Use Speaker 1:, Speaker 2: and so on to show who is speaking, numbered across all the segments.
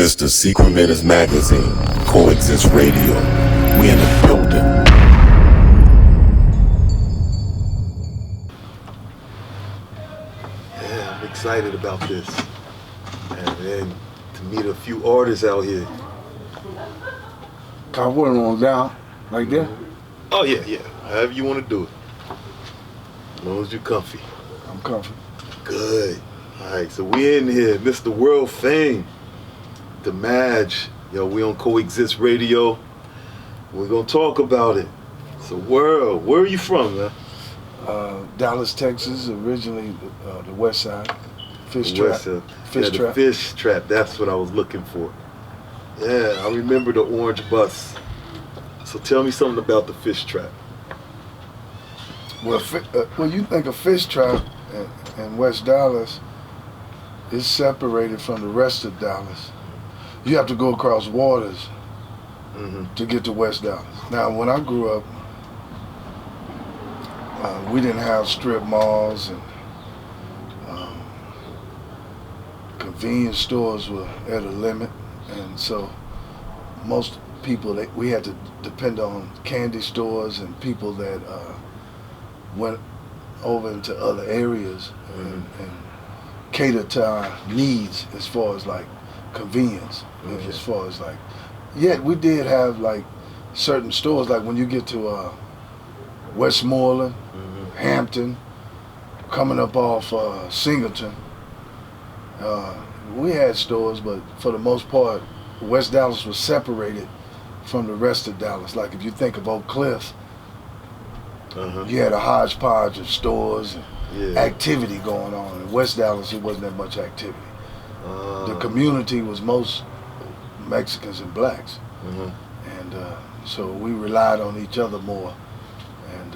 Speaker 1: It's the Secret Minutes Magazine, Coexist Radio. We in the building.
Speaker 2: Yeah, I'm excited about this. And to meet a few artists out here.
Speaker 3: Can I put them on down like that?
Speaker 2: Oh yeah. However you want to do it. As long as you're comfy.
Speaker 3: I'm comfy.
Speaker 2: Good. Alright, so we in here, Mr.World Fame. The Madge. Yo, we on Coexist Radio. We're gonna talk about it. So World, where are you from, man?
Speaker 3: Dallas, Texas, originally the west side. Fish
Speaker 2: The
Speaker 3: trap.
Speaker 2: West Side.
Speaker 3: Fish
Speaker 2: The
Speaker 3: trap.
Speaker 2: fish trap, that's what I was looking for. Yeah, I remember the orange bus. So tell me something about the fish trap.
Speaker 3: Well, when you think of fish trap in West Dallas, it's separated from the rest of Dallas. You have to go across waters to get to West Dallas. Now, when I grew up, we didn't have strip malls, and convenience stores were at a limit, and so most people, we had to depend on candy stores and people that went over into other areas and cater to our needs as far as like convenience, as far as like, yet we did have like certain stores, like when you get to Westmoreland, Hampton, coming up off Singleton, we had stores, but for the most part, West Dallas was separated from the rest of Dallas. Like if you think of Oak Cliff, you had a hodgepodge of stores and activity going on. In West Dallas, it wasn't that much activity. The community was most Mexicans and blacks, and so we relied on each other more. And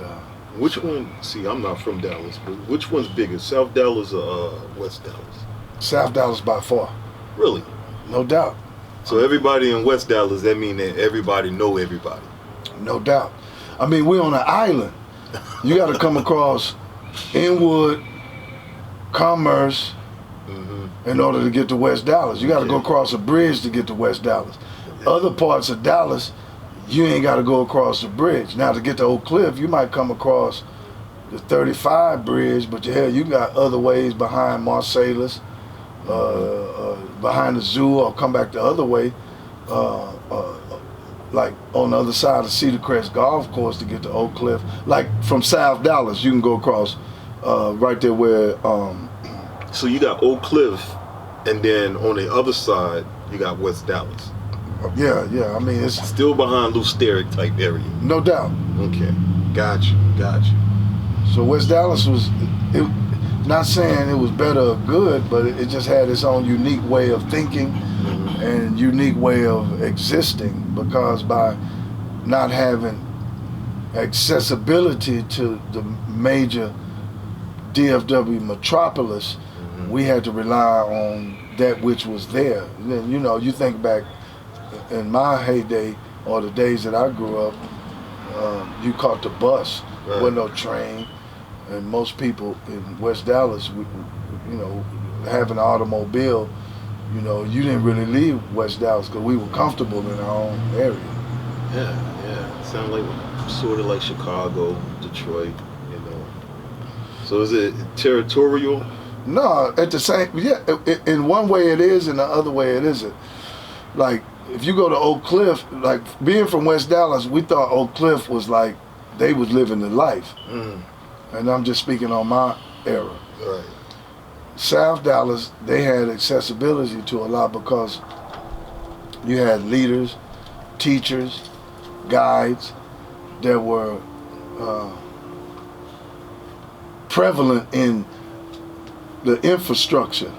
Speaker 2: which one, see, I'm not from Dallas, but which one's bigger, South Dallas or West Dallas?
Speaker 3: South Dallas by far.
Speaker 2: Really?
Speaker 3: No doubt.
Speaker 2: So everybody in West Dallas, that mean that everybody know everybody?
Speaker 3: No doubt. I mean, we're on an island. You got to come across Inwood, Commerce, in order to get to West Dallas. You got to go across a bridge to get to West Dallas. Other parts of Dallas, you ain't got to go across the bridge. Now, to get to Oak Cliff, you might come across the 35 bridge, but hell, you got other ways behind Marsalis, behind the zoo, or come back the other way, like on the other side of Cedar Crest Golf Course to get to Oak Cliff. Like from South Dallas, you can go across right there where.
Speaker 2: So you got Oak Cliff, and then on the other side, you got West Dallas.
Speaker 3: Yeah. I mean, it's
Speaker 2: Still behind Lusteric type area.
Speaker 3: no doubt.
Speaker 2: Okay, got you.
Speaker 3: So West Dallas was, not saying it was better or good, but it just had its own unique way of thinking and unique way of existing, because by not having accessibility to the major DFW metropolis, we had to rely on that which was there. And then, you think back in my heyday, or the days that I grew up, you caught the bus, there wasn't no train. And most people in West Dallas, having an automobile, you didn't really leave West Dallas because we were comfortable in our own area.
Speaker 2: Yeah. Sound like sort of like Chicago, Detroit, So is it territorial?
Speaker 3: No, at the same, in one way it is, and the other way it isn't. Like, if you go to Oak Cliff, like being from West Dallas, we thought Oak Cliff was like, they was living the life. And I'm just speaking on my era.
Speaker 2: Right.
Speaker 3: South Dallas, they had accessibility to a lot because you had leaders, teachers, guides that were prevalent in the infrastructure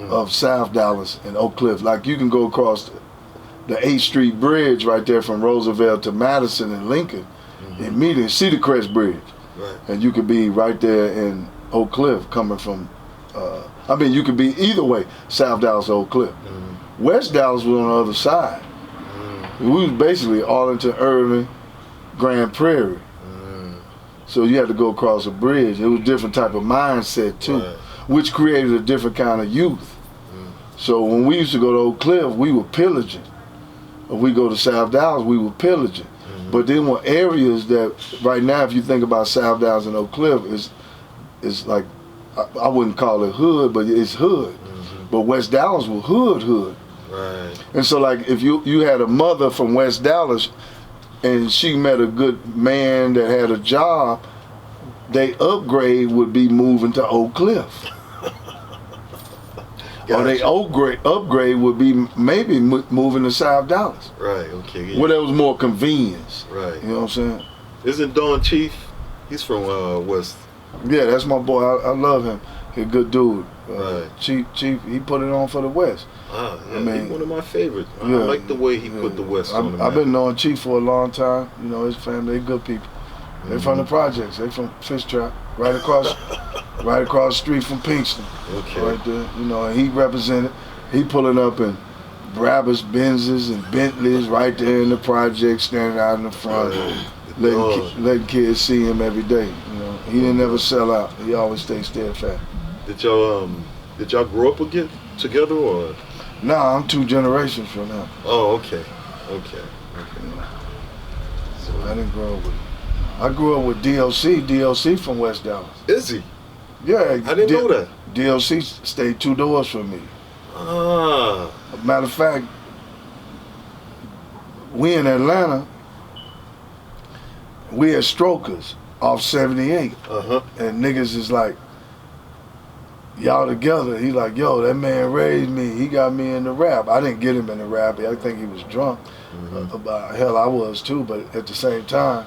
Speaker 3: of South Dallas and Oak Cliff. Like you can go across the 8th Street Bridge right there from Roosevelt to Madison and Lincoln, immediately Cedar Crest Bridge.
Speaker 2: Right.
Speaker 3: And you could be right there in Oak Cliff coming from, you could be either way, South Dallas or Oak Cliff. West Dallas was on the other side. We was basically Arlington, Irving, Grand Prairie. So you had to go across a bridge. It was a different type of mindset too, which created a different kind of youth. So when we used to go to Oak Cliff, we were pillaging. If we go to South Dallas, we were pillaging. But then were areas that, right now, if you think about South Dallas and Oak Cliff, it's like, I wouldn't call it hood, but it's hood. But West Dallas was hood.
Speaker 2: Right.
Speaker 3: And so like if you had a mother from West Dallas and she met a good man that had a job, they upgrade would be moving to Oak Cliff. Or they upgrade would be maybe moving to South Dallas.
Speaker 2: Right, okay. Yeah.
Speaker 3: Where there was more convenience.
Speaker 2: Right.
Speaker 3: You know what I'm saying?
Speaker 2: Isn't Don Chief? He's from West.
Speaker 3: Yeah, that's my boy. I love him. He's a good dude.
Speaker 2: Right.
Speaker 3: Chief, he put it on for the West.
Speaker 2: Ah, yeah,
Speaker 3: I mean,
Speaker 2: he's one of my favorites. I
Speaker 3: yeah,
Speaker 2: like the way he put the West on the map.
Speaker 3: I've been knowing Chief for a long time. You know, his family, they good people. They from the projects. They from Fish Trap, right across the street from Pinkston.
Speaker 2: Okay.
Speaker 3: Right there. You know, and he represented. He pulling up in Brabus, Benzes, and Bentleys right there in the project, standing out in the front, letting kids see him every day. You know, he didn't ever sell out. He always stayed steadfast.
Speaker 2: Did y'all grow up again together or?
Speaker 3: Nah, I'm 2 generations from him.
Speaker 2: Oh, okay.
Speaker 3: So I didn't grow up with him. I grew up with DOC from West Dallas.
Speaker 2: Is he?
Speaker 3: Yeah.
Speaker 2: I didn't know that.
Speaker 3: DOC stayed 2 doors from me.
Speaker 2: Ah.
Speaker 3: Matter of fact, we in Atlanta, we had Strokers off 78. And niggas is like, y'all together. He like, yo, that man raised me. He got me into rap. I didn't get him into rap. I think he was drunk. Hell, I was too. But at the same time,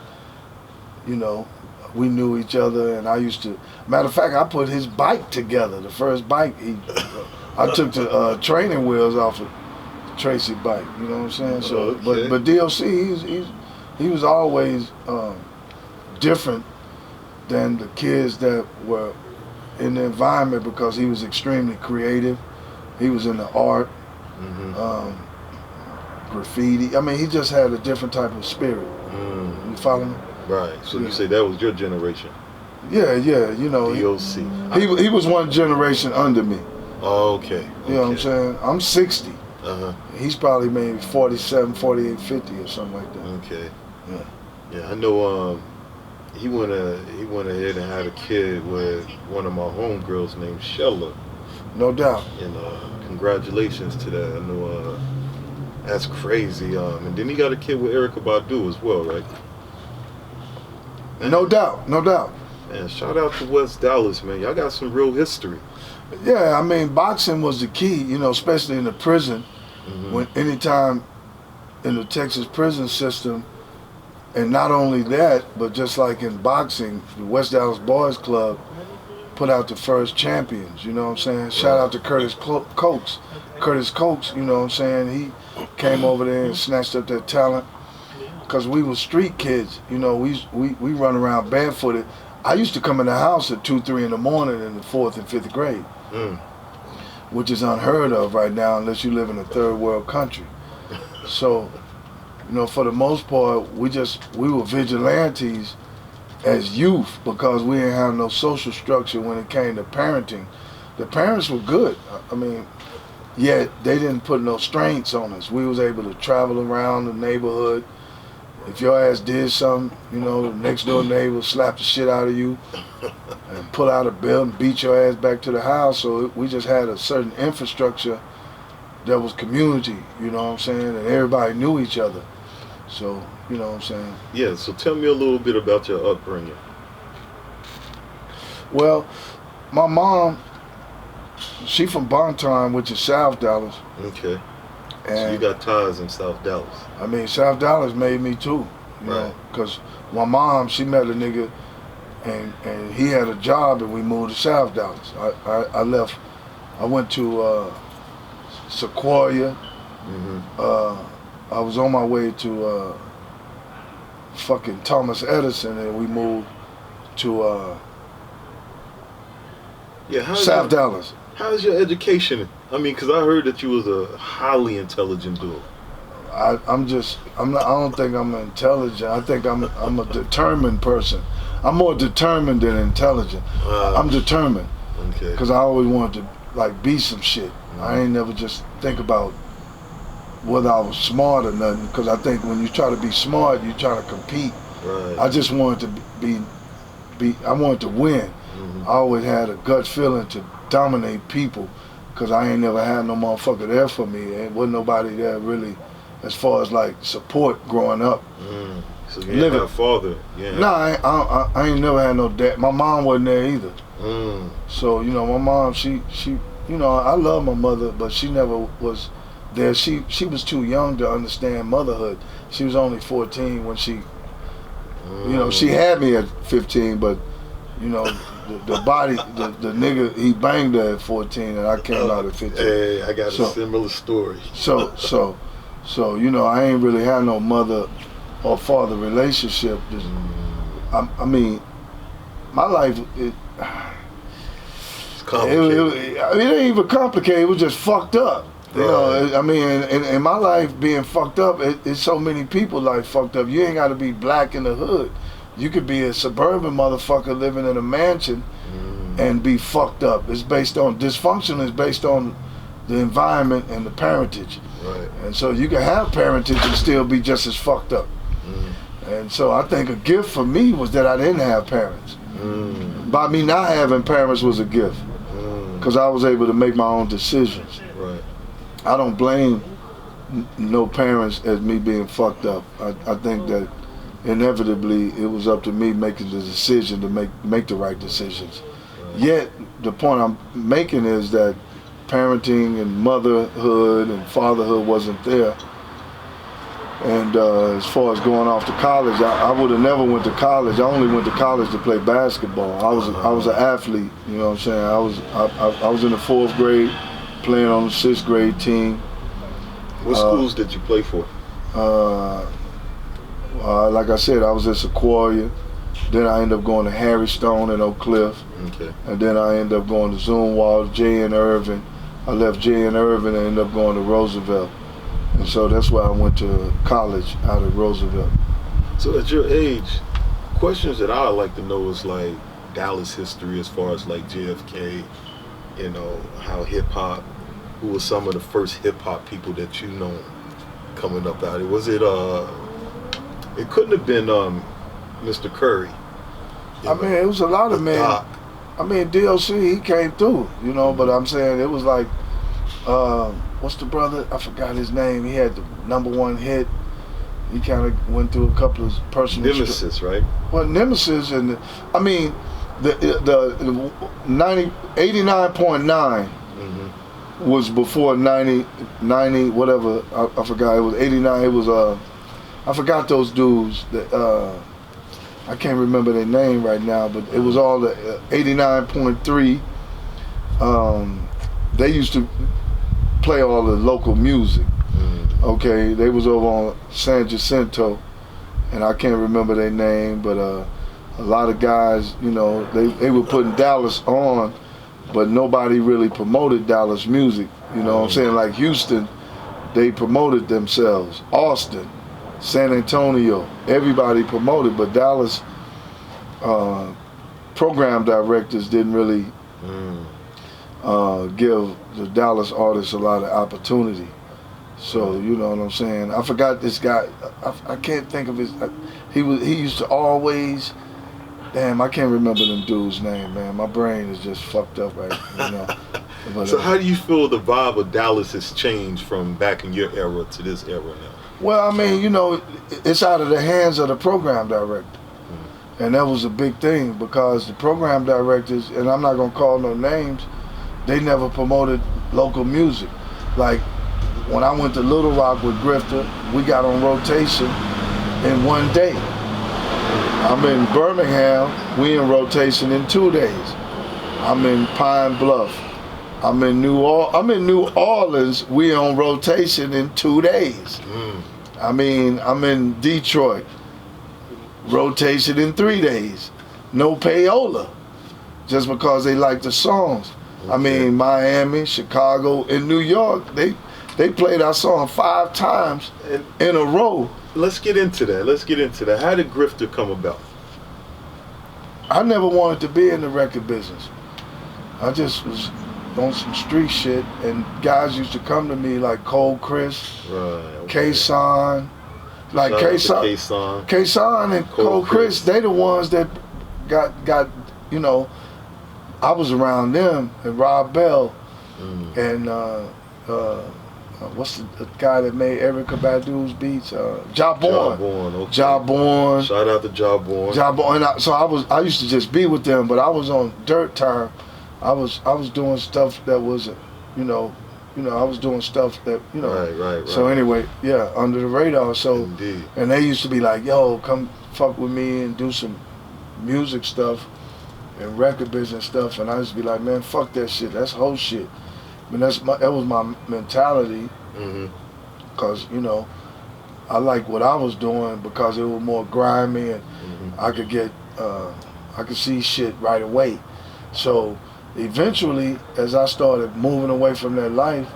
Speaker 3: you know, we knew each other, and I used to. Matter of fact, I put his bike together. The first bike, I took the training wheels off of Tracy bike. You know what I'm saying? So,
Speaker 2: okay.
Speaker 3: but DOC, he was always different than the kids that were in the environment because he was extremely creative. He was into art, graffiti. I mean, he just had a different type of spirit. You follow me?
Speaker 2: Right. So you say that was your generation?
Speaker 3: Yeah. You know,
Speaker 2: DOC.
Speaker 3: He was one generation under me.
Speaker 2: Oh, okay.
Speaker 3: You know what I'm saying? I'm 60. He's probably maybe 47, 48, 50 or something like that.
Speaker 2: Okay.
Speaker 3: Yeah.
Speaker 2: Yeah, I know. He went ahead and had a kid with one of my homegirls named Shella.
Speaker 3: No doubt.
Speaker 2: And congratulations to that. I know that's crazy. And then he got a kid with Erykah Badu as well, right?
Speaker 3: No doubt.
Speaker 2: Man, shout out to West Dallas, man. Y'all got some real history.
Speaker 3: Yeah, I mean, boxing was the key, you know, especially in the prison. When anytime in the Texas prison system, and not only that, but just like in boxing, the West Dallas Boys Club put out the first champions, you know what I'm saying? Shout out to Curtis Coates. Curtis Coates, you know what I'm saying? He came over there and snatched up that talent. Because we were street kids, you know, we run around barefooted. I used to come in the house at 2, 3 in the morning in the 4th and 5th grade, which is unheard of right now unless you live in a third world country. So, you know, for the most part, we were vigilantes as youth because we didn't have no social structure when it came to parenting. The parents were good. I mean, yet they didn't put no strains on us. We was able to travel around the neighborhood. If your ass did something, you know, the next door neighbor slap the shit out of you and pull out a belt and beat your ass back to the house. So we just had a certain infrastructure that was community, you know what I'm saying? And everybody knew each other. So, you know what I'm saying?
Speaker 2: Yeah, so tell me a little bit about your upbringing.
Speaker 3: Well, my mom, she from Bonton, which is South Dallas.
Speaker 2: Okay.
Speaker 3: And
Speaker 2: so you got ties in South Dallas.
Speaker 3: I mean, South Dallas made me too, you know, because my mom, she met a nigga and he had a job and we moved to South Dallas. I left, I went to Sequoia. I was on my way to fucking Thomas Edison and we moved to South Dallas.
Speaker 2: How's your education? I mean, because I heard that you was a highly intelligent dude.
Speaker 3: I don't think I'm intelligent. I think I'm a determined person. I'm more determined than intelligent. I'm determined.
Speaker 2: Okay.
Speaker 3: Because I always wanted to like be some shit. I ain't never just think about whether I was smart or nothing, because I think when you try to be smart, you try to compete.
Speaker 2: Right.
Speaker 3: I just wanted to I wanted to win. I always had a gut feeling to dominate people, because I ain't never had no motherfucker there for me. There wasn't nobody there really, as far as like support growing up.
Speaker 2: So you didn't have a father? Yeah.
Speaker 3: Nah, I ain't never had no dad. My mom wasn't there either. So, you know, my mom, she, you know, I love my mother, but she never was there. She was too young to understand motherhood. She was only 14 when she, you know, she had me at 15, but, you know, the body, the nigga, he banged her at 14 and I came out at 15.
Speaker 2: Hey, I got a similar story.
Speaker 3: So, you know, I ain't really had no mother or father relationship. Just, I mean, my life, it's complicated. It ain't even complicated, it was just fucked up. You know, I mean, in my life being fucked up, it's so many people like fucked up. You ain't got to be black in the hood. You could be a suburban motherfucker living in a mansion and be fucked up. It's based on, dysfunction is based on the environment and the parentage.
Speaker 2: Right.
Speaker 3: And so you can have parentage and still be just as fucked up. And so I think a gift for me was that I didn't have parents. By me not having parents was a gift, because I was able to make my own decisions.
Speaker 2: Right.
Speaker 3: I don't blame no parents as me being fucked up. I think that inevitably it was up to me making the decision to make the right decisions. Yet the point I'm making is that parenting and motherhood and fatherhood wasn't there. And as far as going off to college, I would have never went to college. I only went to college to play basketball. I was an athlete, you know what I'm saying? I was in the 4th grade playing on the 6th grade team.
Speaker 2: What schools did you play for?
Speaker 3: Like I said, I was at Sequoia. Then I ended up going to Harry Stone in Oak Cliff.
Speaker 2: Okay.
Speaker 3: And then I ended up going to Zumwalt, J.N. Irvin. I left J.N. Irvin and ended up going to Roosevelt. And so that's why I went to college out of Roosevelt.
Speaker 2: So at your age, questions that I would like to know is like Dallas history as far as like JFK, you know, how hip hop, who were some of the first hip hop people that you know coming up out? Was it it couldn't have been Mr. Curry.
Speaker 3: I mean, it was a lot of men.
Speaker 2: Doc.
Speaker 3: I mean, DLC, he came through, you know, but I'm saying it was like, what's the brother? I forgot his name. He had the '1 hit. He kind of went through a couple of personal.
Speaker 2: Nemesis, right?
Speaker 3: Well, Nemesis and I mean, the 89.9 was before 90 whatever. I forgot. It was 89. It was I forgot those dudes that I can't remember their name right now, but it was all the 89.3. They used to play all the local music. Okay, they was over on San Jacinto, and I can't remember their name, but a lot of guys, you know, they were putting Dallas on, but nobody really promoted Dallas music. You know what I'm saying? Like Houston, they promoted themselves. Austin, San Antonio, everybody promoted, but Dallas program directors didn't really give the Dallas artists a lot of opportunity. So you know what I'm saying. I forgot this guy. I can't think of his. He used to always. Damn, I can't remember them dudes' name, man. My brain is just fucked up right now. But,
Speaker 2: so how do you feel the vibe of Dallas has changed from back in your era to this era now?
Speaker 3: Well, I mean, you know, it's out of the hands of the program director. And that was a big thing, because the program directors, and I'm not gonna call no names, they never promoted local music. Like when I went to Little Rock with Grifter, we got on rotation in 1 day. I'm in Birmingham, we in rotation in 2 days. I'm in Pine Bluff. I'm in New Orleans, we on rotation in 2 days. I mean, I'm in Detroit, rotation in 3 days. No payola, just because they like the songs. I mean, Miami, Chicago, and New York, they played our song 5 times in a row.
Speaker 2: Let's get into that. How did Grifter come about?
Speaker 3: I never wanted to be in the record business. I just was on some street shit, and guys used to come to me like Cold Chris, K-Son, like K-Son and Cold Chris, they the ones that got you know, I was around them, and Rob Bell, and what's the guy that made Erykah Badu's beats? Jawborn.
Speaker 2: Okay.
Speaker 3: Jawborn.
Speaker 2: Shout out to Jawborn.
Speaker 3: And so I used to just be with them, but I was on dirt time. I was doing stuff that was, I was doing stuff that,
Speaker 2: Right.
Speaker 3: So anyway, yeah, under the radar. So,
Speaker 2: Indeed.
Speaker 3: And they used to be like, yo, come fuck with me and do some music stuff and record business stuff. And I used to be like, man, fuck that shit. That's whole shit. I mean, that was my mentality. Because, I like what I was doing because it was more grimy and I could see shit right away. So eventually, as I started moving away from that life,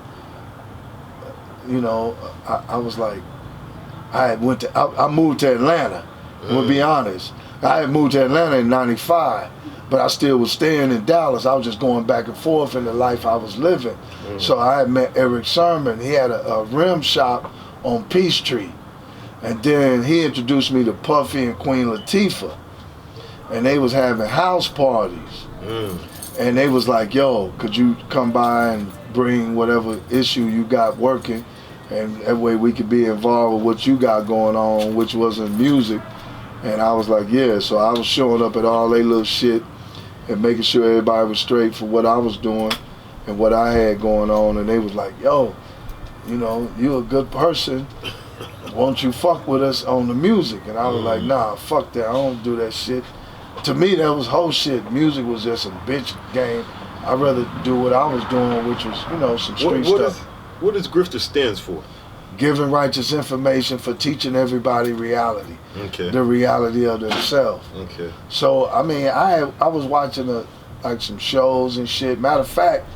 Speaker 3: I was like, I moved to Atlanta, to be honest. I had moved to Atlanta in '95, but I still was staying in Dallas. I was just going back and forth in the life I was living. So I had met Eric Sermon. He had a rim shop on Peachtree. And then he introduced me to Puffy and Queen Latifah. And they was having house parties. And they was like, yo, could you come by and bring whatever issue you got working? And that way we could be involved with what you got going on, which wasn't music. And I was like, yeah. So I was showing up at all they little shit and making sure everybody was straight for what I was doing and what I had going on. And they was like, yo, you a good person. Won't you fuck with us on the music? And I was like, nah, fuck that. I don't do that shit. To me, that was whole shit. Music was just a bitch game. I'd rather do what I was doing, which was, some street stuff.
Speaker 2: What does Grifter stands for?
Speaker 3: Giving righteous information for teaching everybody reality.
Speaker 2: Okay.
Speaker 3: The reality of themselves.
Speaker 2: Okay.
Speaker 3: So, I mean, I was watching some shows and shit. Matter of fact,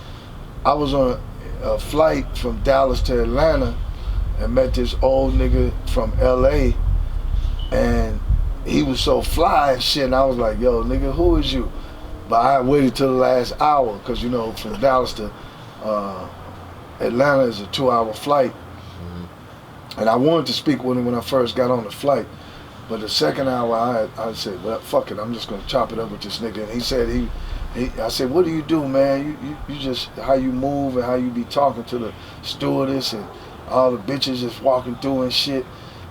Speaker 3: I was on a flight from Dallas to Atlanta and met this old nigga from LA, and he was so fly and shit, and I was like, yo, nigga, who is you? But I waited till the last hour, because, from Dallas to Atlanta is a 2-hour flight. And I wanted to speak with him when I first got on the flight. But the second hour, I said, well, fuck it, I'm just going to chop it up with this nigga. And he said, I said, what do you do, man? You just, how you move and how you be talking to the stewardess and all the bitches just walking through and shit.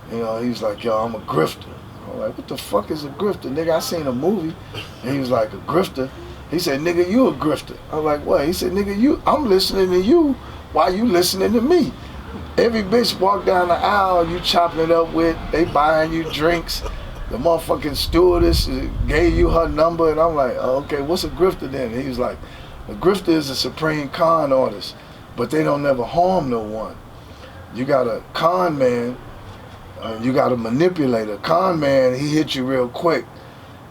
Speaker 3: He was like, yo, I'm a grifter. I'm like, what the fuck is a grifter? Nigga, I seen a movie. And he was like, a grifter? He said, nigga, you a grifter. I was like, what? He said, nigga, I'm listening to you while you listening to me. Every bitch walk down the aisle you chopping it up with, they buying you drinks. The motherfucking stewardess gave you her number, and I'm like, oh, okay, what's a grifter then? And he was like, a grifter is a supreme con artist, but they don't never harm no one. You got a con man, you got a manipulator. Con man, he hit you real quick,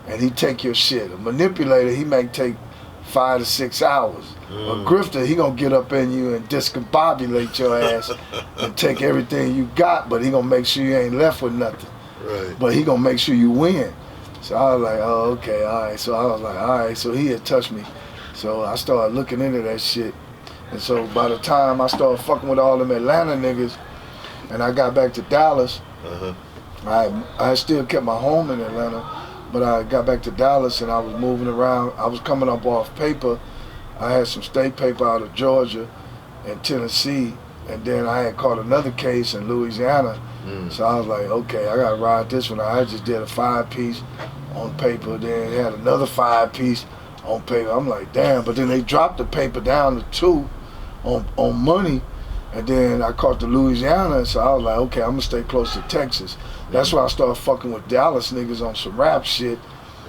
Speaker 3: and he take your shit. A manipulator, he may take 5 to 6 hours. A grifter, he gonna get up in you and discombobulate your ass and take everything you got, but he gonna make sure you ain't left with nothing.
Speaker 2: Right.
Speaker 3: But he gonna make sure you win. So I was like, oh, okay, all right. So I was like, all right. So he had touched me. So I started looking into that shit. And so by the time I started fucking with all them Atlanta niggas, and I got back to Dallas, I still kept my home in Atlanta, but I got back to Dallas and I was moving around. I was coming up off paper. I had some state paper out of Georgia and Tennessee, and then I had caught another case in Louisiana. So I was like, okay, I gotta ride this one. I just did a 5-piece on paper, then had another 5-piece on paper. I'm like, damn, but then they dropped the paper down to 2 on money, and then I caught the Louisiana, so I was like, okay, I'm gonna stay close to Texas. That's why I started fucking with Dallas niggas on some rap shit.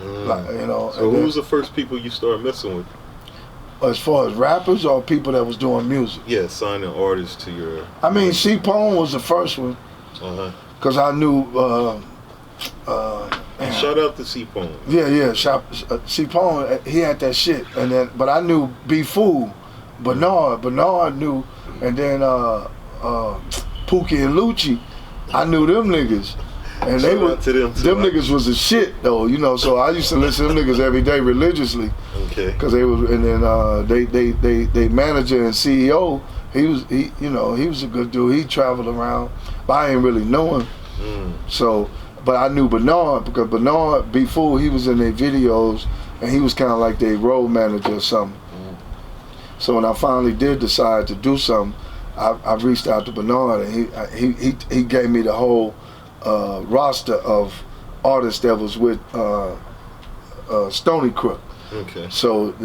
Speaker 3: Like,
Speaker 2: So who was the first people you started messing with?
Speaker 3: As far as rappers or people that was doing music?
Speaker 2: Yeah, signing artists to your...
Speaker 3: I mean, C.E.O. was the first one. Because I knew...
Speaker 2: Shout out to C.E.O.
Speaker 3: Yeah. C.E.O. he had that shit. And then, but I knew B Fool, Bernard knew, and then Pookie and Lucci, I knew them niggas. And they
Speaker 2: Shout
Speaker 3: were
Speaker 2: out to them too,
Speaker 3: them
Speaker 2: right?
Speaker 3: niggas was the shit though, you know. So I used to listen to them niggas every day religiously.
Speaker 2: Okay.
Speaker 3: Cause they was, and then they manager and CEO. He was a good dude. He traveled around, but I ain't really know him. So, but I knew Bernard because Bernard before he was in their videos, and he was kind of like their road manager or something. So when I finally did decide to do something, I reached out to Bernard, and he gave me the whole roster of artists that was with Stony Crook.
Speaker 2: Okay.
Speaker 3: So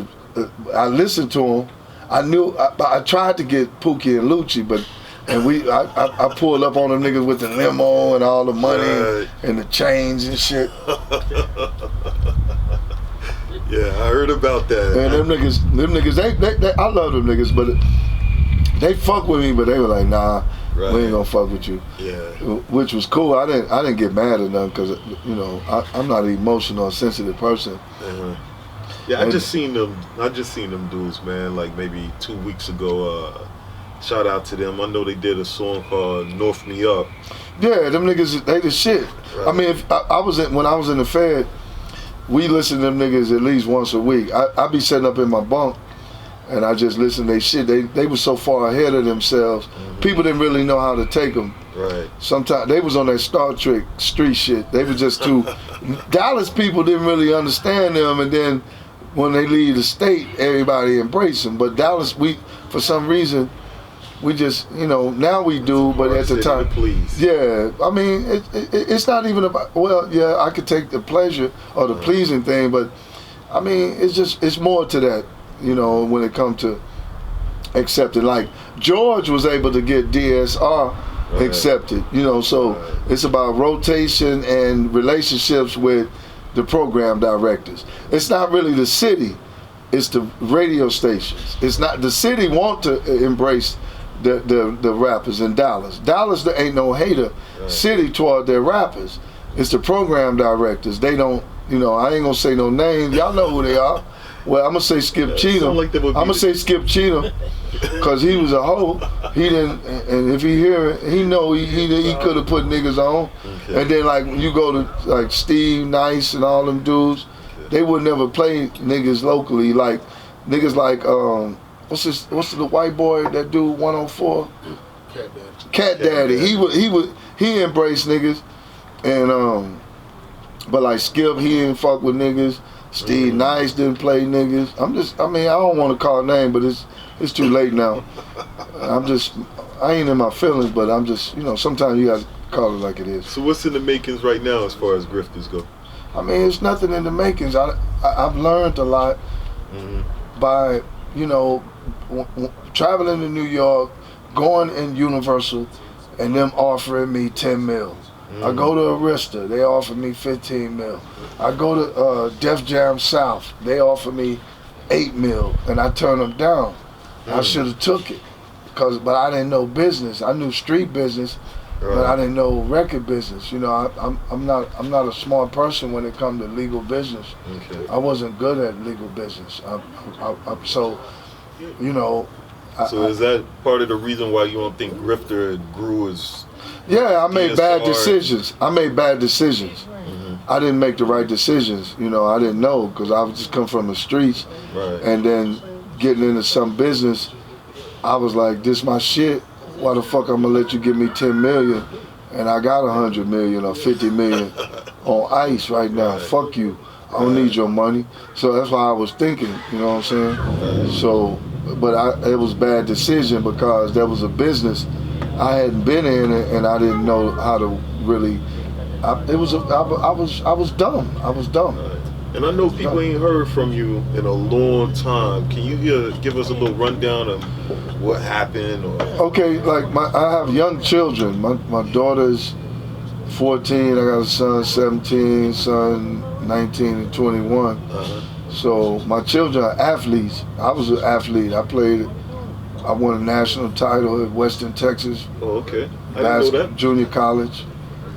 Speaker 3: I listened to him. I tried to get Pookie and Lucci, but I pulled up on them niggas with the limo and all the money and the chains and shit.
Speaker 2: Yeah, I heard about that.
Speaker 3: And them niggas, they I love them niggas, but they fuck with me, but they were like, nah, we ain't gonna fuck with you.
Speaker 2: Yeah.
Speaker 3: Which was cool. I didn't get mad at them because I'm not an emotional or sensitive person.
Speaker 2: Yeah, I just seen them dudes, man. Like maybe 2 weeks ago. Shout out to them. I know they did a song called "North Me Up."
Speaker 3: Yeah, them niggas, they the shit.
Speaker 2: Right.
Speaker 3: I mean, if when I was in the Fed, we listened to them niggas at least once a week. I be sitting up in my bunk, and I just listen to their shit. They were so far ahead of themselves. People didn't really know how to take them.
Speaker 2: Right.
Speaker 3: Sometimes they was on that Star Trek street shit. They was just too. Dallas people didn't really understand them, and then when they leave the state, everybody embrace them. But Dallas, for some reason, we just, now we do, but at the time, yeah, I mean, it's not even about, well, yeah, I could take the pleasure or the pleasing thing, but I mean, it's more to that, when it comes to accepting. Like, George was able to get DSR accepted, so it's about rotation and relationships with the program directors. It's not really the city, it's the radio stations. It's not, the city want to embrace the rappers in Dallas. Dallas, there ain't no hater city toward their rappers. It's the program directors. They don't, I ain't gonna say no names. Y'all know who they are. Well, I'm gonna say Skip Cheatham. I'm gonna say Skip Cheatham because he was a hoe. He didn't, and if he hear it, he know he could have put niggas on. Okay. And then like when you go to like Steve Nice and all them dudes, they would never play niggas locally. Like niggas like what's the white boy that dude 104? Cat Daddy. He embraced niggas, and but like Skip, he didn't fuck with niggas. Steve Nice didn't play niggas. I don't want to call a name, but it's too late now. I ain't in my feelings, but I'm just, sometimes you gotta call it like it is.
Speaker 2: So what's in the makings right now as far as Grifters go?
Speaker 3: I mean, it's nothing in the makings. I've learned a lot by, traveling to New York, going in Universal, and them offering me 10 mil. I go to Arista, they offer me 15 mil. I go to Def Jam South, they offer me 8 mil, and I turn them down. I should have took it, but I didn't know business. I knew street business, but I didn't know record business. I'm not a smart person when it comes to legal business. Okay. I wasn't good at legal business. So is
Speaker 2: that part of the reason why you don't think Grifter grew as?
Speaker 3: Yeah, I made bad decisions. I didn't make the right decisions. I didn't know because I was just come from the streets. Right. And then getting into some business, I was like, this my shit. Why the fuck I'm gonna let you give me 10 million and I got 100 million or 50 million on ice right now? Right. Fuck you. I don't need your money. So that's why I was thinking, you know what I'm saying? So, but it was a bad decision because there was a business I hadn't been in and I didn't know how to really. I was dumb. I was dumb.
Speaker 2: And I know people ain't heard from you in a long time. Can you give us a little rundown of what happened?
Speaker 3: Okay, like I have young children. My daughter's 14. I got a son 17, son 19 and 21. So my children are athletes. I was an athlete. I won a national title at Western Texas.
Speaker 2: Oh, okay. I didn't know that.
Speaker 3: Junior college.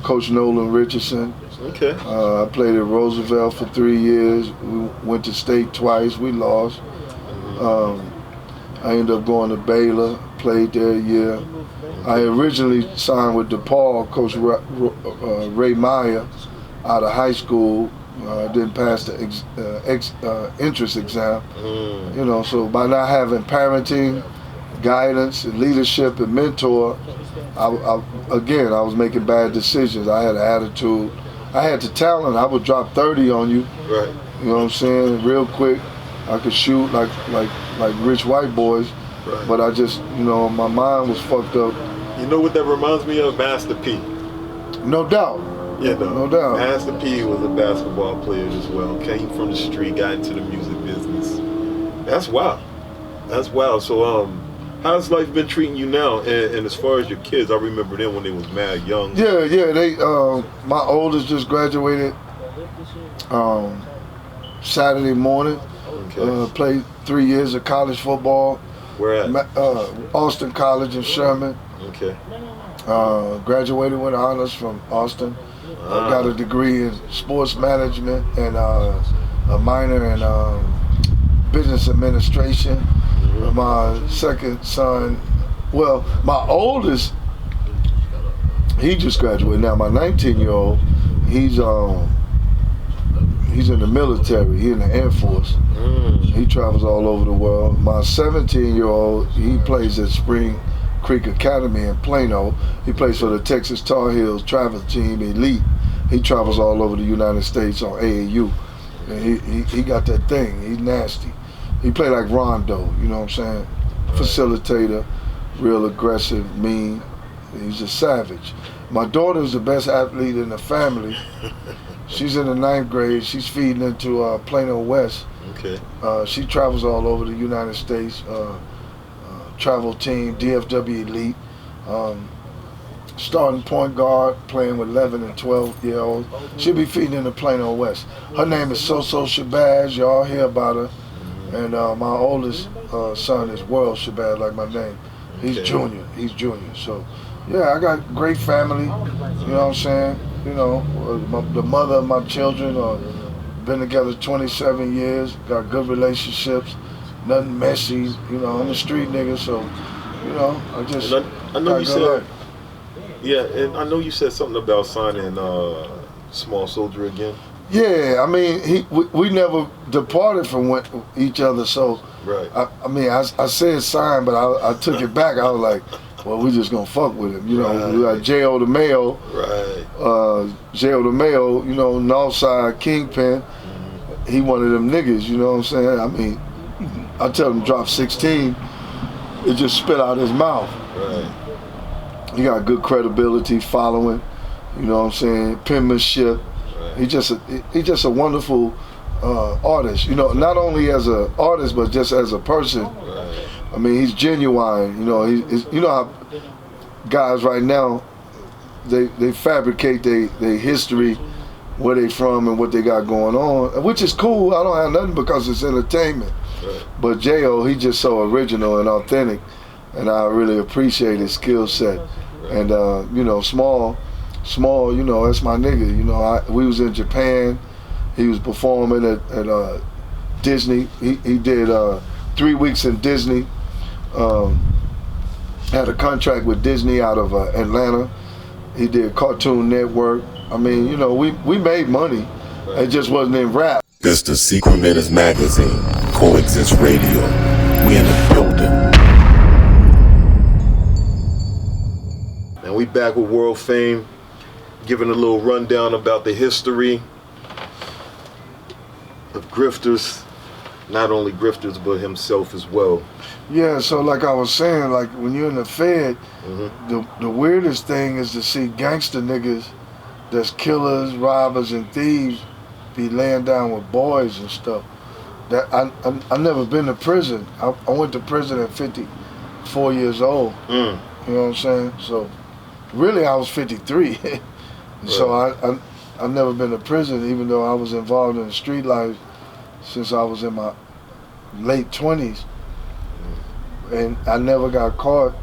Speaker 3: Coach Nolan Richardson.
Speaker 2: Okay.
Speaker 3: I played at Roosevelt for 3 years. We went to state twice. We lost. I ended up going to Baylor. played there a year. I originally signed with DePaul, Coach Ray Meyer, out of high school. Didn't pass the entrance exam. You know, so by not having parenting, guidance, and leadership and mentor, I was making bad decisions. I had an attitude. I had the talent. I would drop 30 on you.
Speaker 2: Right.
Speaker 3: You know what I'm saying? Real quick. I could shoot like rich white boys.
Speaker 2: Right.
Speaker 3: But I just, you know, my mind was fucked up.
Speaker 2: You know what that reminds me of? Master P.
Speaker 3: No doubt.
Speaker 2: Yeah,
Speaker 3: no doubt.
Speaker 2: Master P was a basketball player as well. Came from the street, got into the music business. That's wild. That's wild. So, how's life been treating you now? And as far as your kids, I remember them when they was mad young.
Speaker 3: Yeah. They, my oldest just graduated Saturday morning.
Speaker 2: Okay.
Speaker 3: Played 3 years of college football.
Speaker 2: Where at?
Speaker 3: Austin College in Sherman.
Speaker 2: Okay.
Speaker 3: Graduated with honors from Austin. Got a degree in sports management and a minor in business administration. My second son, well, my oldest, he just graduated. Now my 19-year-old, he's in the military. He in the Air Force. He travels all over the world. My 17-year-old, he plays at Spring Creek Academy in Plano. He plays for the Texas Tar Heels travel team, Elite. He travels all over the United States on AAU. And he got that thing. He's nasty. He played like Rondo, you know what I'm saying? Facilitator, real aggressive, mean. He's a savage. My daughter's the best athlete in the family. She's in the 9th grade. She's feeding into Plano West.
Speaker 2: Okay.
Speaker 3: She travels all over the United States. Travel team, DFW Elite. Starting point guard, playing with 11 and 12-year-olds. She'll be feeding into Plano West. Her name is So-So Shabazz. Y'all hear about her. And my oldest son is World Shabazz, like my name. He's junior. So, yeah, I got great family. You know what I'm saying? You know, the mother of my children been together 27 years. Got good relationships. Nothing messy. You know, I'm a street nigga, so you know,
Speaker 2: I know you said. Yeah, and I know you said something about signing Small Soldier again.
Speaker 3: Yeah, I mean, we never departed from each other, so
Speaker 2: right.
Speaker 3: I mean, I said sign, but I took it back. I was like, well, we just gonna fuck with him, you know.
Speaker 2: Right.
Speaker 3: We got J.O. the Mayo,
Speaker 2: right?
Speaker 3: J.O. the Mayo, you know, Northside Kingpin. He one of them niggas, you know what I'm saying? I mean, I tell him drop 16, it just spit out his mouth.
Speaker 2: Right.
Speaker 3: He got good credibility, following, you know what I'm saying, penmanship.
Speaker 2: Right.
Speaker 3: He just a wonderful artist, you know, not only as an artist, but just as a person.
Speaker 2: Right.
Speaker 3: I mean, he's genuine, you know, you know how guys right now, they fabricate their history, where they from and what they got going on, which is cool. I don't have nothing because it's entertainment.
Speaker 2: Right.
Speaker 3: But J.O., he just so original and authentic, and I really appreciate his skill set.
Speaker 2: Right.
Speaker 3: And you know, small, you know, that's my nigga. You know, we was in Japan. He was performing at Disney. He did 3 weeks in Disney. Had a contract with Disney out of Atlanta. He did Cartoon Network. I mean, you know, we made money. Right. It just wasn't in rap.
Speaker 1: This the Secret Minutes Magazine, Coexist Radio. We in the building.
Speaker 2: And we back with World Fame, giving a little rundown about the history of Grifters, not only Grifters, but himself as well.
Speaker 3: Yeah, so like I was saying, like when you're in the Fed, the weirdest thing is to see gangster niggas that's killers, robbers, and thieves be laying down with boys and stuff. That I never been to prison. I went to prison at 54 years old. You know what I'm saying? So really I was 53. Right. So I never been to prison, even though I was involved in the street life since I was in my late 20s. And I never got caught,